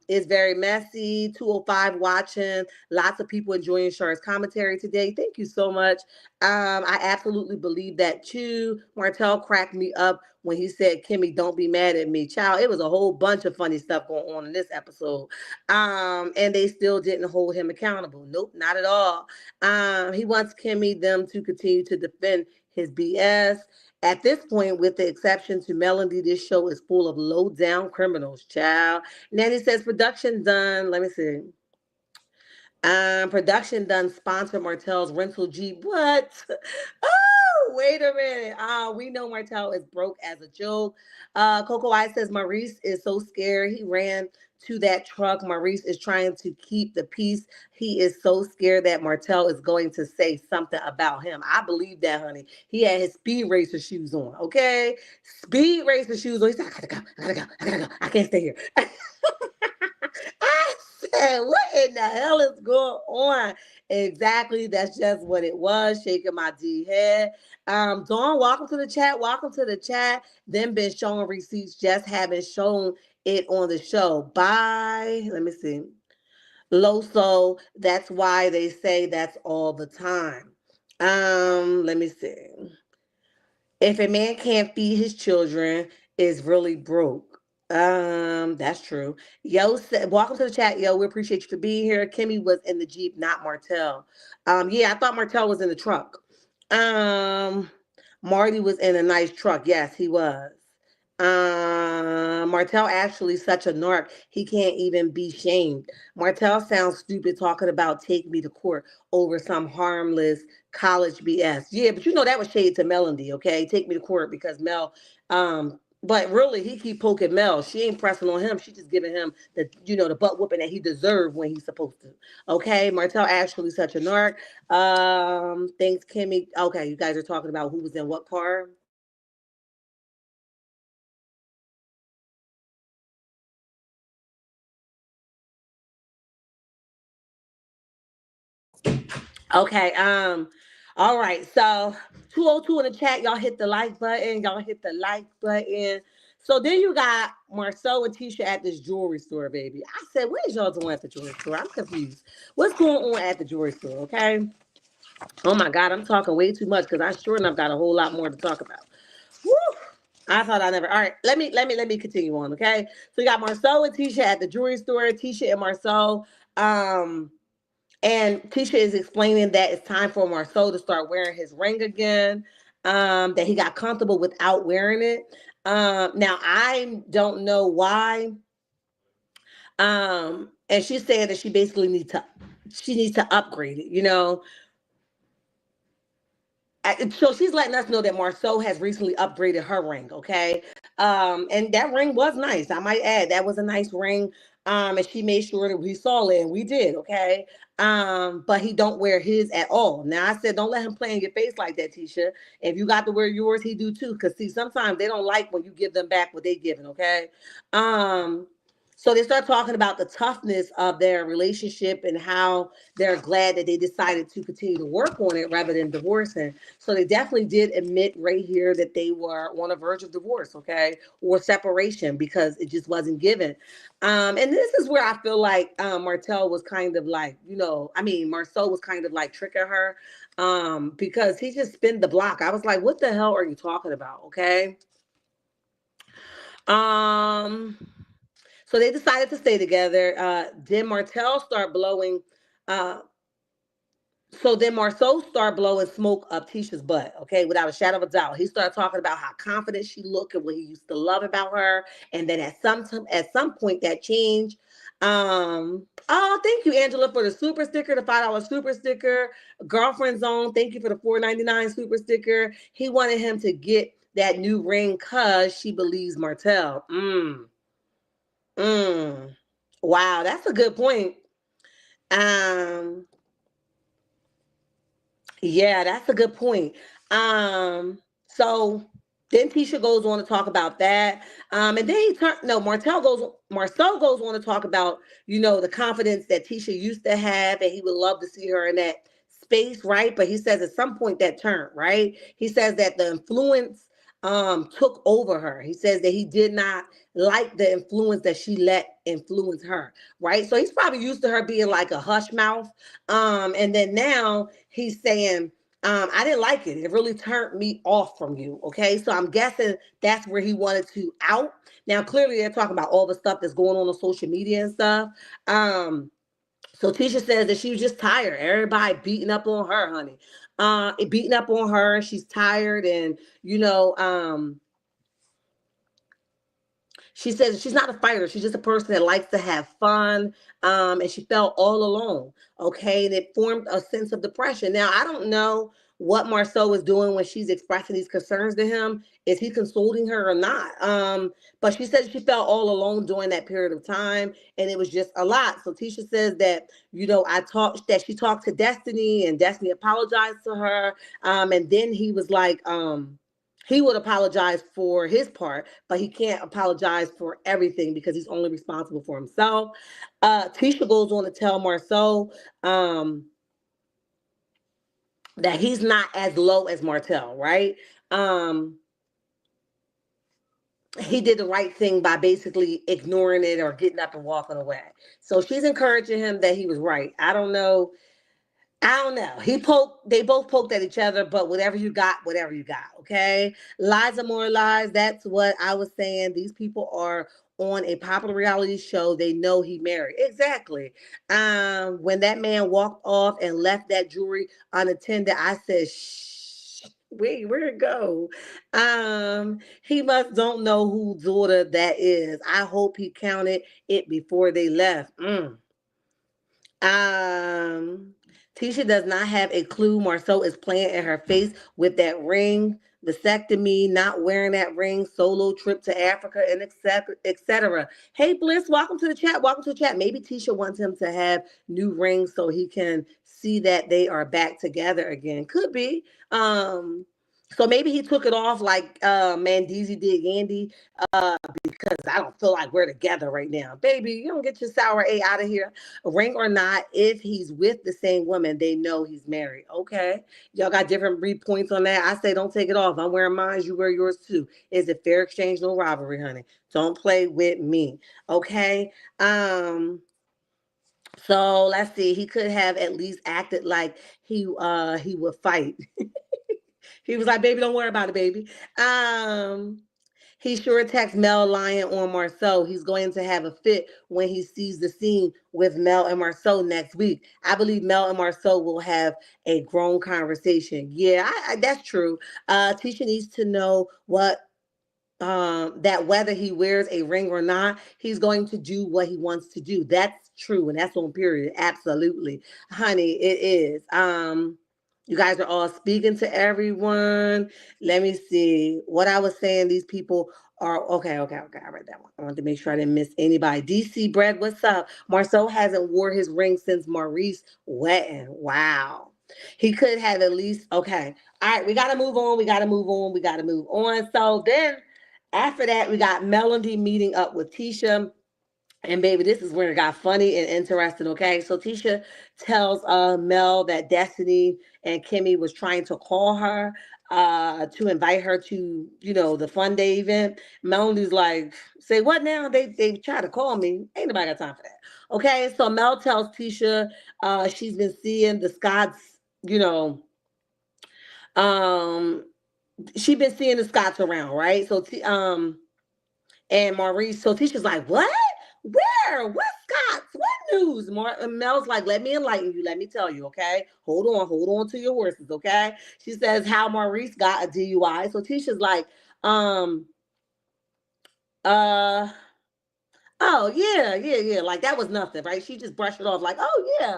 is very messy. 205 watching. Lots of people enjoying Shar's commentary today. Thank you so much. I absolutely believe that too. Martell cracked me up when he said, Kimmy, don't be mad at me. Child, it was a whole bunch of funny stuff going on in this episode. And they still didn't hold him accountable. Nope, not at all. He wants them to continue to defend his BS. At this point, with the exception to Melody, this show is full of low-down criminals, child. Nanny says, production done. Let me see. Production done sponsor Martell's rental Jeep. What? Oh, wait a minute. We know Martell is broke as a joke. Coco I says Maurice is so scared. He ran to that truck. Maurice is trying to keep the peace. He is so scared that Martell is going to say something about him. I believe that, honey. He had his speed racer shoes on. Okay, speed racer shoes on. He said, I gotta go. I can't stay here. I said, what in the hell is going on? Exactly. That's just what it was. Shaking my D head. Dawn, welcome to the chat. Welcome to the chat. Then been showing receipts, just haven't shown it on the show. Bye. Let me see. Loso, that's why they say that's all the time. Let me see. If a man can't feed his children, is really broke. That's true. Yo said, welcome to the chat, yo. We appreciate you for being here. Kimmy was in the Jeep, not Martell. Yeah, I thought Martell was in the truck. Marty was in a nice truck. Yes, he was. Martell actually such a narc. He can't even be shamed. Martell sounds stupid talking about take me to court over some harmless college BS. Yeah, but that was shade to Melody, okay? Take me to court because Mel, but really he keep poking Mel. She ain't pressing on him. She just giving him the butt whooping that he deserved when he's supposed to. Okay, Martell actually such a narc. Thanks, Kimmy. Okay, you guys are talking about who was in what car. Okay. All right. So 202 in the chat, y'all hit the like button. Y'all hit the like button. So then you got Marcel and Tisha at this jewelry store, baby. I said, what is y'all doing at the jewelry store? I'm confused. What's going on at the jewelry store? Okay. Oh my God, I'm talking way too much because I sure enough got a whole lot more to talk about. Woo! I thought I never. All right, let me continue on. Okay, so you got Marsau and Tisha at the jewelry store. Tisha and Marsau. And Tisha is explaining that it's time for Marsau to start wearing his ring again. That he got comfortable without wearing it. Now I don't know why. And she's saying that she needs to upgrade it. So she's letting us know that Marsau has recently upgraded her ring, okay? And that ring was nice. I might add that was a nice ring. And she made sure that we saw it, and we did, okay? But he don't wear his at all. Now I said, don't let him play in your face like that, Tisha. If you got to wear yours, he do too. Cause see, sometimes they don't like when you give them back what they giving, okay? Um, so they start talking about the toughness of their relationship and how they're glad that they decided to continue to work on it rather than divorcing. So they definitely did admit right here that they were on the verge of divorce, okay, or separation because it just wasn't given. And this is where I feel like Martell was kind of like, Marceau was kind of like tricking her because he just spun the block. I was like, what the hell are you talking about, okay? Um, so they decided to stay together. Then Martell start blowing. Uh, So then Marceau started blowing smoke up Tisha's butt, okay, without a shadow of a doubt. He started talking about how confident she looked and what he used to love about her. And then at some point that changed. Oh, thank you, Angela, for the super sticker, the $5 super sticker. Girlfriend Zone, thank you for the $4.99 super sticker. He wanted him to get that new ring because she believes Martell. Mm. Wow, that's a good point. Um, Yeah, that's a good point. So then Tisha goes on to talk about that. And then Marcel goes on to talk about, the confidence that Tisha used to have, and he would love to see her in that space, right? But he says at some point that turned, right? He says that the influence took over her. He says that he did not like the influence that she let influence her, right? So he's probably used to her being like a hush mouth. And then now he's saying, I didn't like it. It really turned me off from you. Okay. So I'm guessing that's where he wanted to out. Now, clearly they're talking about all the stuff that's going on social media and stuff. So Tisha says that she was just tired. Everybody beating up on her, honey. Beating up on her. She's tired. And, she says she's not a fighter. She's just a person that likes to have fun. And she felt all alone. Okay. And it formed a sense of depression. Now, I don't know what Marceau is doing when she's expressing these concerns to him. Is he consoling her or not? But she said she felt all alone during that period of time. And it was just a lot. So Tisha says that, she talked to Destiny and Destiny apologized to her. And then he was like, he would apologize for his part, but he can't apologize for everything because he's only responsible for himself. Tisha goes on to tell Marceau that he's not as low as Martell, right? Um, he did the right thing by basically ignoring it or getting up and walking away. So she's encouraging him that he was right. I don't know. They both poked at each other, but whatever you got, whatever you got. Okay. Lies are more lies. That's what I was saying. These people are on a popular reality show. They know he married. Exactly. When that man walked off and left that jewelry unattended, I said, shh. Wait, where'd it go? He must don't know whose daughter that is. I hope he counted it before they left. Um, Tisha does not have a clue. Marceau is playing in her face with that ring, vasectomy, not wearing that ring, solo trip to Africa, and etc. etc. Hey, Bliss, welcome to the chat. Welcome to the chat. Maybe Tisha wants him to have new rings so he can see that they are back together again. Could be. So maybe he took it off like Mandeezy did Yandy because I don't feel like we're together right now. Baby, you don't get your sour A out of here. Ring or not, if he's with the same woman, they know he's married. Okay. Y'all got different read points on that. I say don't take it off. I'm wearing mine, you wear yours too. Is it fair exchange, no robbery, honey? Don't play with me. Okay. So let's see. He could have at least acted like he would fight. He was like, "Baby, don't worry about it, baby." Um, he sure texts Mel lying on Marceau. He's going to have a fit when he sees the scene with Mel and Marceau next week. I believe Mel and Marceau will have a grown conversation. Yeah, that's true. Tisha needs to know that whether he wears a ring or not, he's going to do what he wants to do. That's true, and that's on period. Absolutely, honey, it is. You guys are all speaking to everyone. Let me see what I was saying. These people are okay. I read that one. I wanted to make sure I didn't miss anybody. DC Bread, what's up? Marceau hasn't wore his ring since Maurice wedding. Wow. He could have at least okay. All right, we gotta move on. We gotta move on. So then after that, we got Melody meeting up with Tisha. And baby, this is where it got funny and interesting, okay? So Tisha tells Mel that Destiny and Kimmy was trying to call her to invite her to, the fun day event. Melody's like, say what now? They try to call me. Ain't nobody got time for that. Okay, so Mel tells Tisha she's been seeing the Scots, you know, um, she been seeing the Scots around, right? And Maurice, so Tisha's like, what? Where? What Scots? What news? Mel's like, let me enlighten you. Let me tell you, okay? Hold on to your horses, okay? She says how Maurice got a DUI. So Tisha's like, um, uh, oh yeah. Like that was nothing, right? She just brushed it off, like, oh yeah.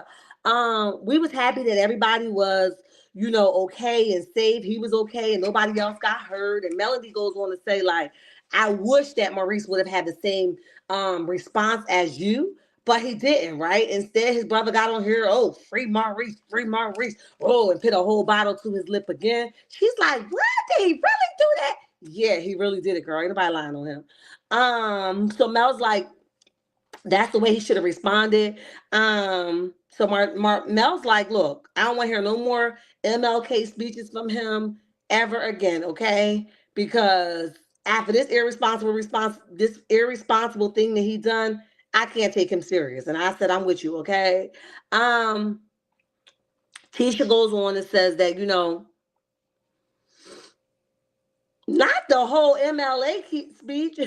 We was happy that everybody was, okay and safe. He was okay, and nobody else got hurt. And Melody goes on to say, like, I wish that Maurice would have had the same response as you, but he didn't, right? Instead, his brother got on here, oh, free Maurice, oh, and put a whole bottle to his lip again. She's like, what? Did he really do that? Yeah, he really did it, girl. Ain't nobody lying on him. So Mel's like, that's the way he should have responded. So Mel's like, look, I don't want to hear no more MLK speeches from him ever again, okay? Because after this irresponsible thing that he done, I can't take him serious. And I said, I'm with you, okay? Um, Tisha goes on and says that, not the whole MLA speech.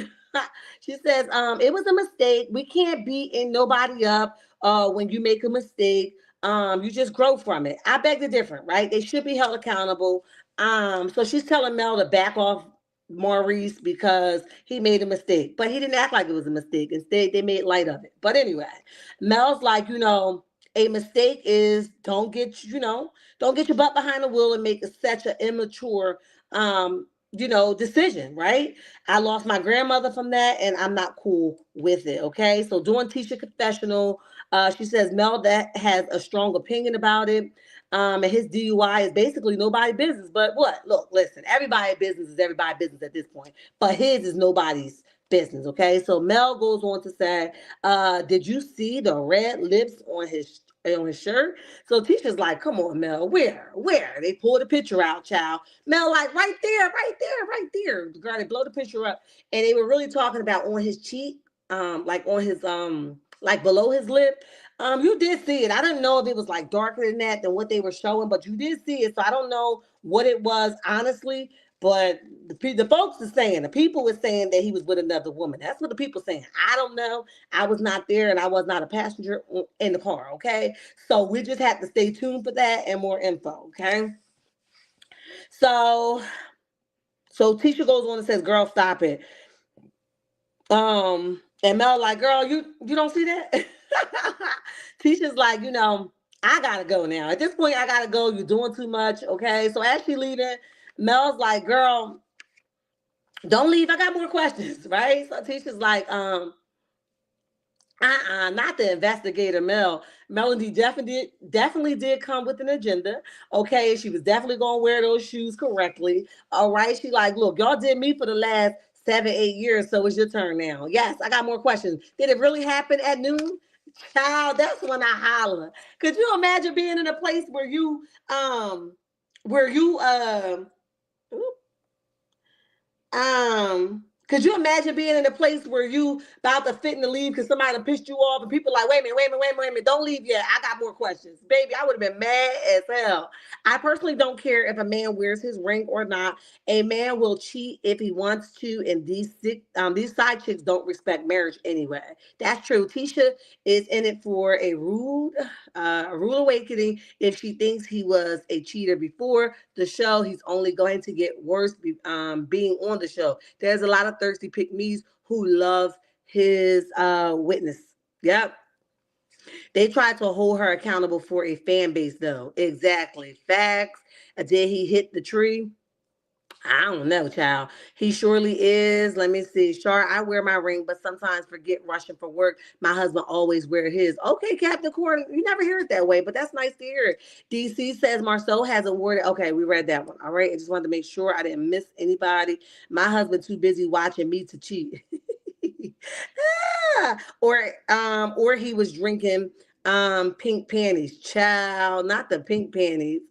She says, it was a mistake. We can't beating nobody up when you make a mistake. You just grow from it. I beg to differ, right? They should be held accountable. So she's telling Mel to back off Maurice because he made a mistake. But he didn't act like it was a mistake. Instead, they made light of it. But anyway, Mel's like, a mistake is don't get your butt behind the wheel and make such an immature decision, right? I lost my grandmother from that, and I'm not cool with it. Okay, so doing Tisha confessional, she says Mel that has a strong opinion about it. And his DUI is basically nobody's business. But what? Look, listen, everybody's business is everybody's business at this point. But his is nobody's business. Okay, so Mel goes on to say, "Did you see the red lips on his shirt?" So Tisha's like, "Come on, Mel, where? Where?" They pull the picture out, child. Mel, like, right there. The girl, they blow the picture up. And they were really talking about on his cheek, like on his like below his lip. You did see it. I didn't know if it was like darker than that than what they were showing, but you did see it. So I don't know what it was, honestly. But the folks are saying, the people were saying that he was with another woman. That's what the people saying. I don't know. I was not there, and I was not a passenger in the car. Okay, so we just have to stay tuned for that and more info. Okay. So Tisha goes on and says, "Girl, stop it." And Mel like, "Girl, you don't see that?" Tisha's like, I gotta go now. At this point, I gotta go. You're doing too much. Okay. So as she leaving, Mel's like, "Girl, don't leave. I got more questions." Right. So Tisha's like, not the investigator, Mel. Melody definitely did come with an agenda. Okay, she was definitely gonna wear those shoes correctly. All right, she like, look, y'all did me for the last 7, 8 years, so it's your turn now. Yes, I got more questions. Did it really happen at noon? Child, that's when I holler. Could you imagine being in a place where you um Could you imagine being in a place where you about to fit in the leave because somebody pissed you off and people like, wait a minute, wait a minute, wait a minute, wait a minute, don't leave yet. I got more questions. Baby, I would have been mad as hell. I personally don't care if a man wears his ring or not. A man will cheat if he wants to, and these side chicks don't respect marriage anyway. That's true. Tisha is in it for a rude awakening. If she thinks he was a cheater before the show, he's only going to get worse being on the show. There's a lot of thirsty pick me's who love his witness. Yep. They tried to hold her accountable for a fan base, though. Exactly. Facts. Did he hit the tree? I don't know, child. He surely is. Let me see. Sure, I wear my ring, but sometimes forget rushing for work. My husband always wear his. Okay, Captain Corn. You never hear it that way, but that's nice to hear it. DC says Marceau has awarded. Okay, we read that one. All right. I just wanted to make sure I didn't miss anybody. My husband too busy watching me to cheat. Or he was drinking pink panties. Child, not the pink panties.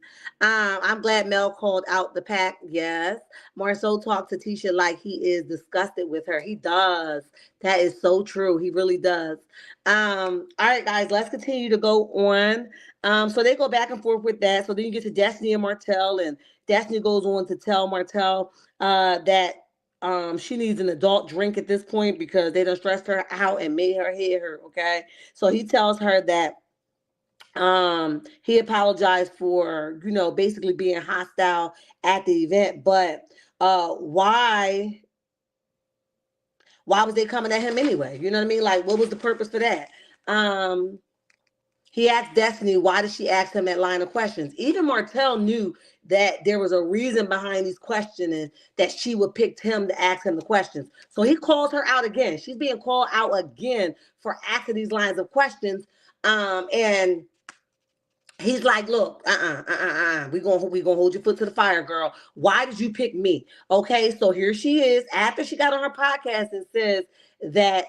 I'm glad Mel called out the pack. Yes. Marceau talked to Tisha like he is disgusted with her. He does. That is so true. He really does. All right, guys, let's continue to go on. So they go back and forth with that. So then you get to Destiny and Martell, and Destiny goes on to tell Martell that she needs an adult drink at this point because they done stressed her out and made her head hurt. Okay. So he tells her that he apologized for, basically being hostile at the event, but why was they coming at him anyway? You know what I mean? Like, what was the purpose for that? He asked Destiny, why did she ask him that line of questions? Even Martell knew that there was a reason behind these questions and that she would pick him to ask him the questions. So he calls her out again. She's being called out again for asking these lines of questions. And he's like, look, we gonna hold your foot to the fire, girl. Why did you pick me? Okay, so here she is after she got on her podcast and says that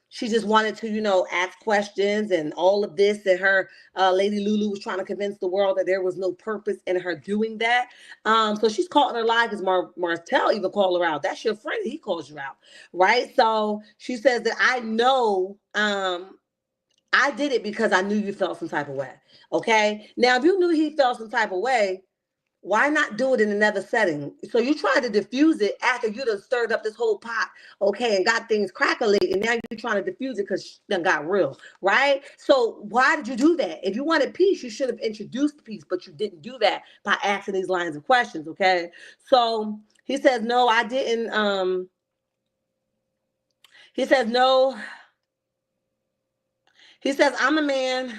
she just wanted to, ask questions and all of this, and her Lady Lulu was trying to convince the world that there was no purpose in her doing that. So she's caught in her lie because Martell even called her out. That's your friend. He calls you out, right? So she says that I know I did it because I knew you felt some type of way. Okay. Now, if you knew he felt some type of way, why not do it in another setting? So you tried to diffuse it after you done stirred up this whole pot, okay, and got things crackling, and now you're trying to diffuse it because she done got real, right? So why did you do that? If you wanted peace, you should have introduced peace, but you didn't do that by asking these lines of questions, okay? So he says, no, I didn't. He says, no. He says, I'm a man.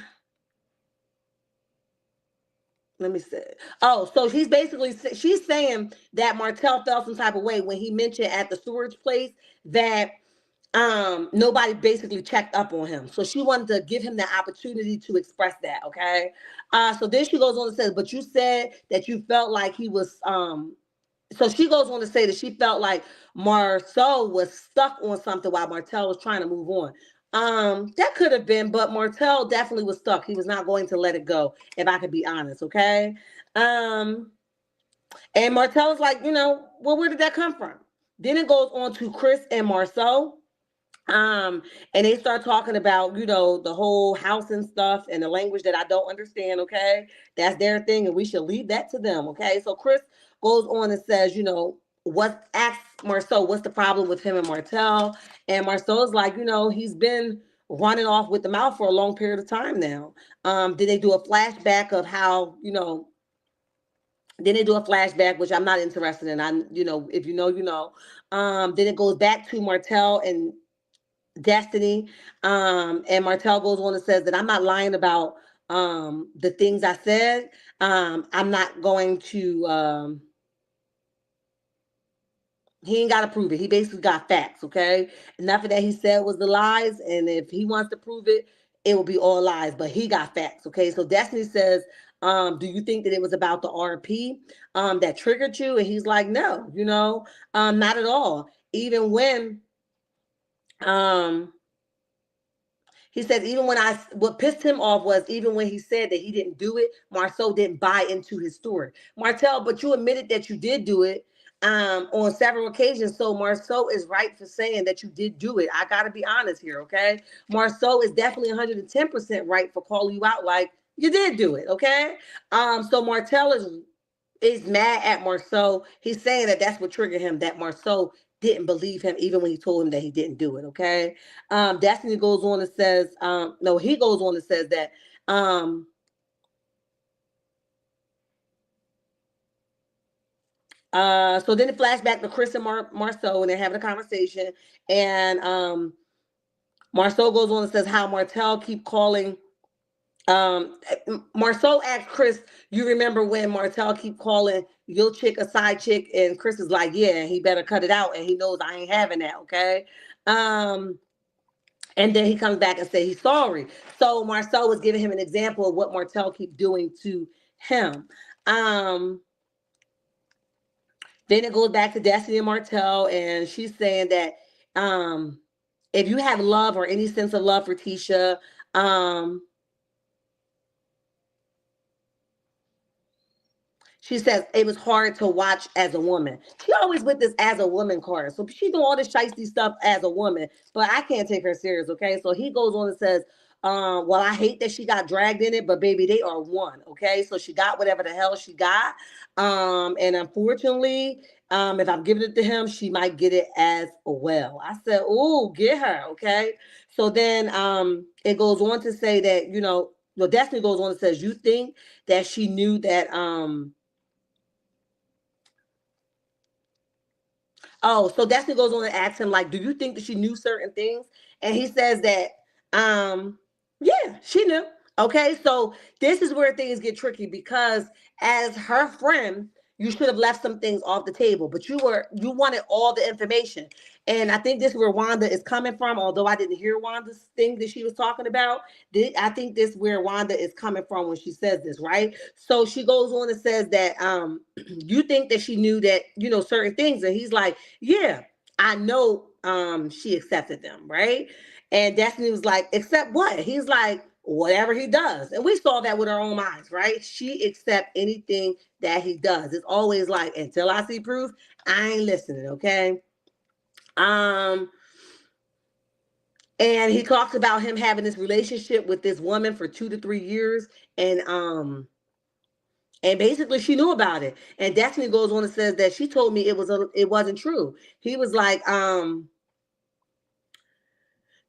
Let me see. Oh, so she's saying that Martell felt some type of way when he mentioned at the storage place that nobody basically checked up on him. So she wanted to give him the opportunity to express that. Okay. So then she goes on to say, but you said that you felt like he was so she goes on to say that she felt like Marceau was stuck on something while Martell was trying to move on. That could have been, but Martell definitely was stuck. He was not going to let it go, if I could be honest, okay? And Martell was like, well, where did that come from? Then it goes on to Chris and Marceau. And they start talking about, the whole house and stuff and the language that I don't understand, okay? That's their thing, and we should leave that to them, okay? So Chris goes on and says, asks Marceau, what's the problem with him and Martell? And Marceau's like, he's been running off with the mouth for a long period of time now. Did they do a flashback of how, then they do a flashback, which I'm not interested in. If you know, you know. Then it goes back to Martell and Destiny. And Martell goes on and says that I'm not lying about the things I said. I'm not going to he ain't got to prove it. He basically got facts, okay? Nothing that he said was the lies, and if he wants to prove it, it will be all lies, but he got facts, okay? So Destiny says, do you think that it was about the RP that triggered you? And he's like, no, not at all. Even when he says, what pissed him off was even when he said that he didn't do it, Marceau didn't buy into his story. Martell, but you admitted that you did do it. on several occasions. So Marsau is right for saying that you did do it. I gotta be honest here, okay? Marsau is definitely 110% right for calling you out like you did do it, okay? So Martell is mad at Marsau. He's saying that that's what triggered him, that Marsau didn't believe him even when he told him that he didn't do it, okay? Destiny goes on and says, no, he goes on and says that so then it flashback to Chris and Marsau, and they're having a conversation, and Marsau goes on and says how Martell keep calling. Marsau asked Chris, "You remember when Martell keep calling your chick a side chick?" And Chris is like, "Yeah, he better cut it out." And he knows I ain't having that. Okay. Um, and then he comes back and say he's sorry. So Marsau was giving him an example of what Martell keep doing to him. Um, Then it goes back to Destiny and Martell, and she's saying that um, if you have love or any sense of love for Tricia, um, she says it was hard to watch as a woman. She always with this as a woman card. So she doing all this shiesty stuff as a woman, but I can't take her serious, okay? So he goes on and says, well, I hate that she got dragged in it, but baby, they are one, okay? So she got whatever the hell she got. And unfortunately, if I'm giving it to him, she might get it as well. I said, oh, get her, okay? So then it goes on to say that, well, Destiny goes on and says, you think that she knew that oh, so Destiny goes on and asks him, like, do you think that she knew certain things? And he says that, yeah, she knew. Okay, so this is where things get tricky because as her friend, you should have left some things off the table, but you wanted all the information. And I think this is where Wanda is coming from, although I didn't hear Wanda's thing that she was talking about. I think this is where Wanda is coming from when she says this, right? So she goes on and says that you think that she knew that, certain things. And he's like, yeah, I know she accepted them, right? And Destiny was like, accept what? He's like, whatever he does. And we saw that with our own eyes, right? She accept anything that he does. It's always like, until I see proof, I ain't listening, okay? Um, and he talks about him having this relationship with this woman for 2 to 3 years, and basically she knew about it. And Destiny goes on and says that she told me it wasn't true. He was like,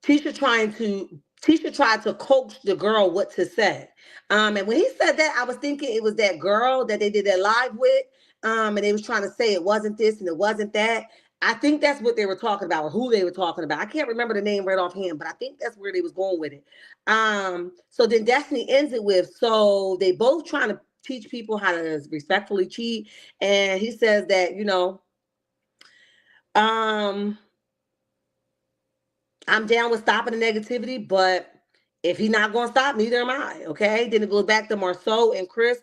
Tisha tried to coax the girl what to say. And when he said that, I was thinking it was that girl that they did that live with. And they was trying to say it wasn't this and it wasn't that. I think that's what they were talking about or who they were talking about. I can't remember the name right offhand, but I think that's where they was going with it. So then Destiny ends it with, so they both trying to teach people how to respectfully cheat. And he says that, um, I'm down with stopping the negativity, but if he's not going to stop, neither am I. Okay. Then it goes back to Marsau and Chris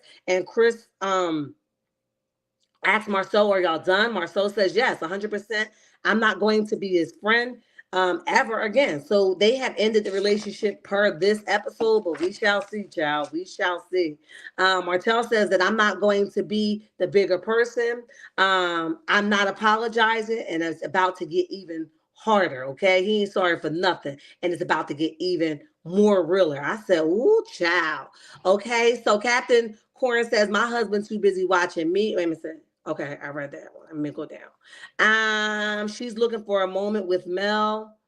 asks Marsau, are y'all done? Marsau says yes, 100%. I'm not going to be his friend ever again. So they have ended the relationship per this episode, but we shall see, child. We shall see. Martell says that I'm not going to be the bigger person. I'm not apologizing, and it's about to get even harder. Okay, he ain't sorry for nothing, and it's about to get even more realer. I said, ooh, child. Okay, so Captain Corin says my husband's too busy watching me. Wait a minute. Okay, I read that one. Let me go down. She's looking for a moment with Mel.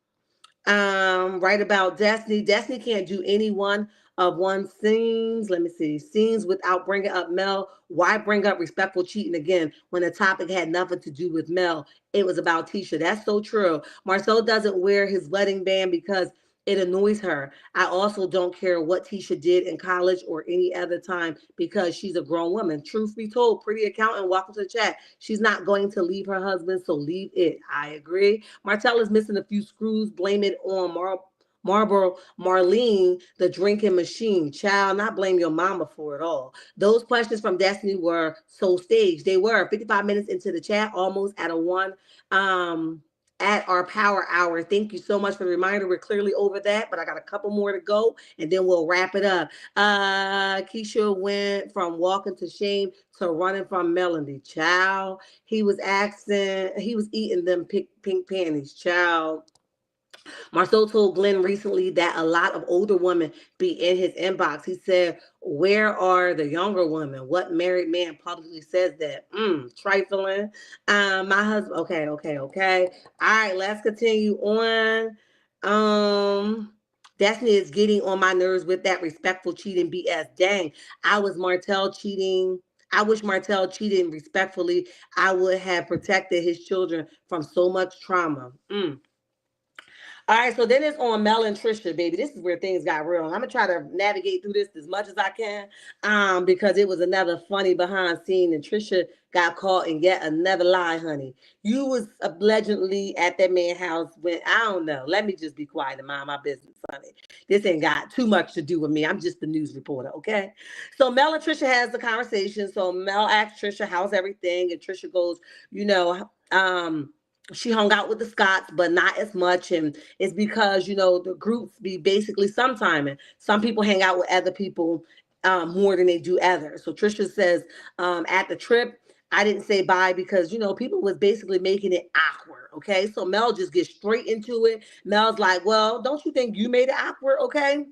Right about Destiny. Destiny can't do any one of one scenes. Let me see. Scenes without bringing up Mel. Why bring up respectful cheating again when the topic had nothing to do with Mel? It was about Tisha. That's so true. Marsau doesn't wear his wedding band because it annoys her. I also don't care what Tisha did in college or any other time because she's a grown woman. Truth be told, pretty accountant, welcome to the chat. She's not going to leave her husband, so leave it. I agree. Martell is missing a few screws. Blame it on Marlboro Marlene, the drinking machine. Child, not blame your mama for it all. Those questions from Destiny were so staged. They were 55 minutes into the chat, almost at a one. at our power hour. Thank you so much for the reminder. We're clearly over that, but I got a couple more to go and then we'll wrap it up. Keisha went from walking to shame to running from Melody. Child, he was eating them pink panties. Child. Marceau told Glenn recently that a lot of older women be in his inbox. He said, where are the younger women? What married man publicly says that? Trifling. My husband, okay. All right, let's continue on. Destiny is getting on my nerves with that respectful cheating BS. Dang, I wish Martell cheated respectfully. I would have protected his children from so much trauma. All right, so then it's on Mel and Tricia, baby. This is where things got real. I'm gonna try to navigate through this as much as I can, because it was another funny behind scene, and Tricia got caught in yet another lie, honey. You was allegedly at that man's house when I don't know. Let me just be quiet and mind my business, honey. This ain't got too much to do with me. I'm just the news reporter, okay? So Mel and Tricia has the conversation. So Mel asks Tricia, "How's everything?" And Tricia goes, she hung out with the Scotts, but not as much. And it's because, the groups be basically sometiming. Some people hang out with other people more than they do others. So Tricia says, at the trip, I didn't say bye because, people was basically making it awkward. Okay. So Mel just gets straight into it. Mel's like, well, don't you think you made it awkward? Okay.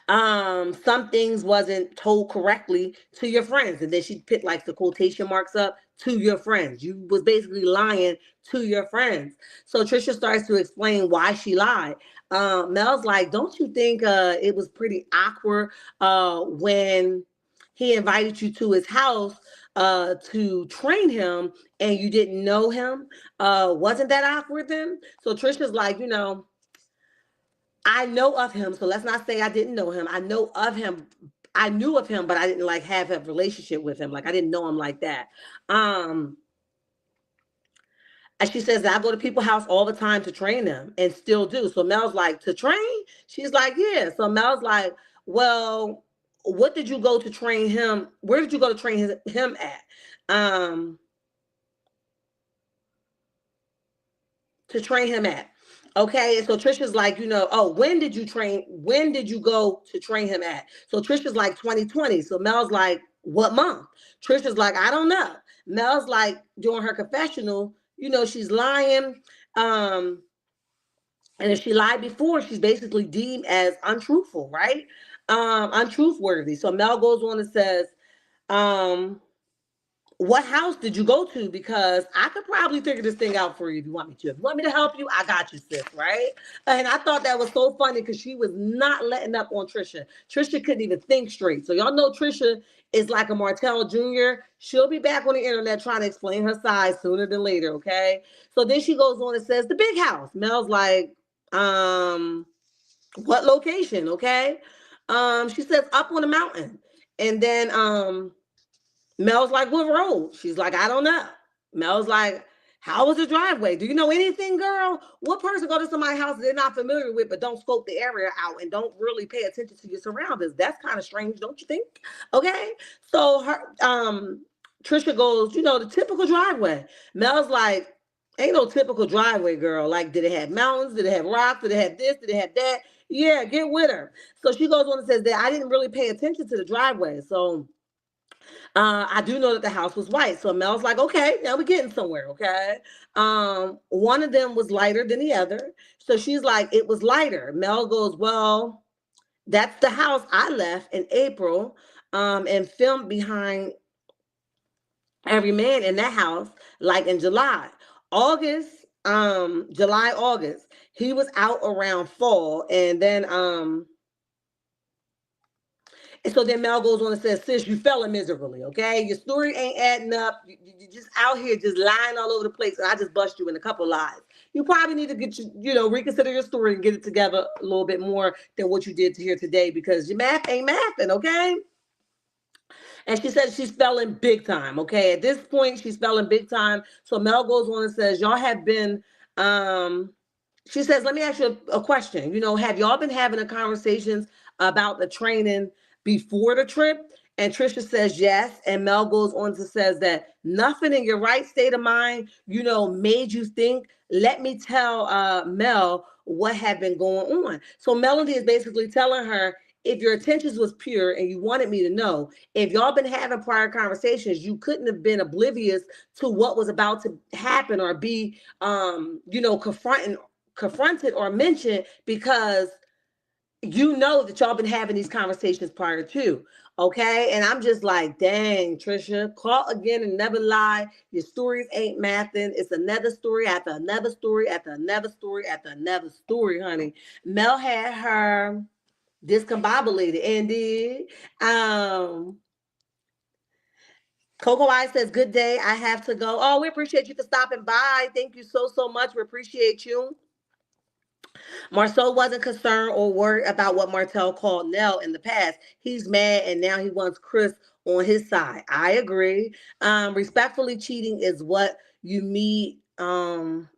Some things wasn't told correctly to your friends, and then she put like the quotation marks up, to your friends. You was basically lying to your friends. So Tricia starts to explain why she lied. Mel's like, don't you think it was pretty awkward when he invited you to his house to train him and you didn't know him? Wasn't that awkward then? So Tricia's like, I know of him, so let's not say I didn't know him. I know of him. I knew of him, but I didn't like have a relationship with him. Like I didn't know him like that. And she says I go to people's house all the time to train them and still do. So Mel's like, to train? She's like, yeah. So Mel's like, well, what did you go to train him? Where did you go to train him at? To train him at. Okay, so Tricia's like, when did you go to train him at? So Tricia's like 2020. So Mel's like, what month? Tricia's like, I don't know. Mel's like, during her confessional, she's lying. And if she lied before, she's basically deemed as untruthful, right? Untruthworthy. So Mel goes on and says, what house did you go to? Because I could probably figure this thing out for you if you want me to. If you want me to help you, I got you, sis, right? And I thought that was so funny because she was not letting up on Tricia. Tricia couldn't even think straight. So y'all know Tricia is like a Martell Jr. She'll be back on the internet trying to explain her size sooner than later, okay? So then she goes on and says, the big house. Mel's like, what location, okay? She says, up on the mountain. And then Mel's like, what road? She's like, I don't know. Mel's like, how was the driveway? Do you know anything, girl? What person go to somebody's house they're not familiar with, but don't scope the area out and don't really pay attention to your surroundings? That's kind of strange, don't you think? Okay. So Tricia goes, the typical driveway. Mel's like, ain't no typical driveway, girl. Like, did it have mountains? Did it have rocks? Did it have this? Did it have that? Yeah, get with her. So she goes on and says that I didn't really pay attention to the driveway. So I do know that the house was white. So Mel's like, okay, now we're getting somewhere, okay? One of them was lighter than the other. So she's like, it was lighter. Mel goes, well, that's the house I left in April and filmed behind every man in that house, like in July. July, August. He was out around fall. And then and so then Mel goes on and says, sis, you fell miserably, okay? Your story ain't adding up. You're just out here just lying all over the place. And I just bust you in a couple of lies. You probably need to get reconsider your story and get it together a little bit more than what you did to here today because your math ain't mathing, okay? And she says she's spelling big time, okay? At this point, she's spelling big time. So Mel goes on and says, y'all have been, she says, let me ask you a question. Have y'all been having a conversations about the training before the trip? And Tricia says yes. And Mel goes on to says that nothing in your right state of mind, made you think. Let me tell Mel what had been going on. So Melody is basically telling her, if your intentions was pure and you wanted me to know, if y'all been having prior conversations, you couldn't have been oblivious to what was about to happen or be, confronted or mentioned, because that y'all been having these conversations prior to. Okay. And I'm just like, dang, Tricia, call again and never lie. Your stories ain't mathing. It's another story after another story after another story after another story, honey. Mel had her discombobulated and did. Coco I says, good day. I have to go. Oh, we appreciate you for stopping by. Thank you so, so much. We appreciate you. Marceau wasn't concerned or worried about what Martell called Nell in the past. He's mad and now he wants Chris on his side. I agree. Respectfully cheating is what you meet,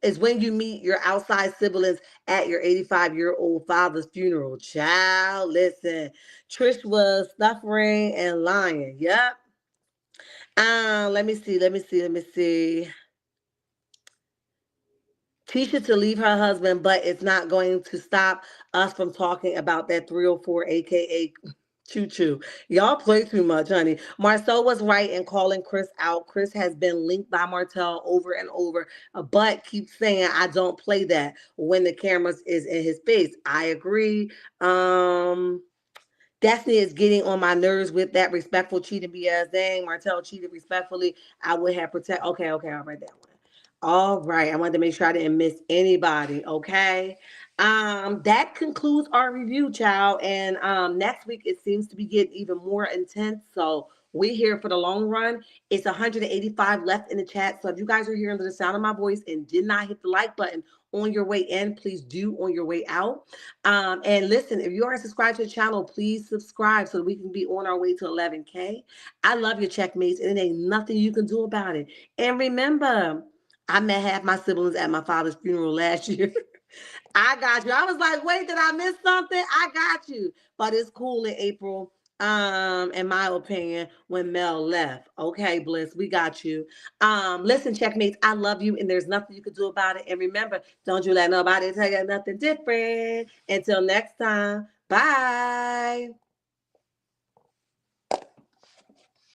is when you meet your outside siblings at your 85-year-old father's funeral. Child, listen. Trish was suffering and lying. Yep. Let me see. Tisha to leave her husband, but it's not going to stop us from talking about that 304, aka Choo Choo. Y'all play too much, honey. Marceau was right in calling Chris out. Chris has been linked by Martell over and over, but keeps saying, I don't play that when the cameras is in his face. I agree. Destiny is getting on my nerves with that respectful cheating BS. Dang, Martell cheated respectfully. I would have protect. Okay, I'll write that one. All right. I wanted to make sure I didn't miss anybody. Okay. That concludes our review, child. And next week it seems to be getting even more intense. So we're here for the long run. It's 185 left in the chat. So if you guys are hearing the sound of my voice and did not hit the like button on your way in, please do on your way out. And listen, if you aren't subscribed to the channel, please subscribe so that we can be on our way to 11K. I love your checkmates, and it ain't nothing you can do about it. And remember, I met half my siblings at my father's funeral last year. I got you. I was like, wait, did I miss something? I got you. But it's cool in April, in my opinion, when Mel left. Okay, Bliss, we got you. Listen, checkmates, I love you, and there's nothing you can do about it. And remember, don't you let nobody tell you nothing different. Until next time, bye.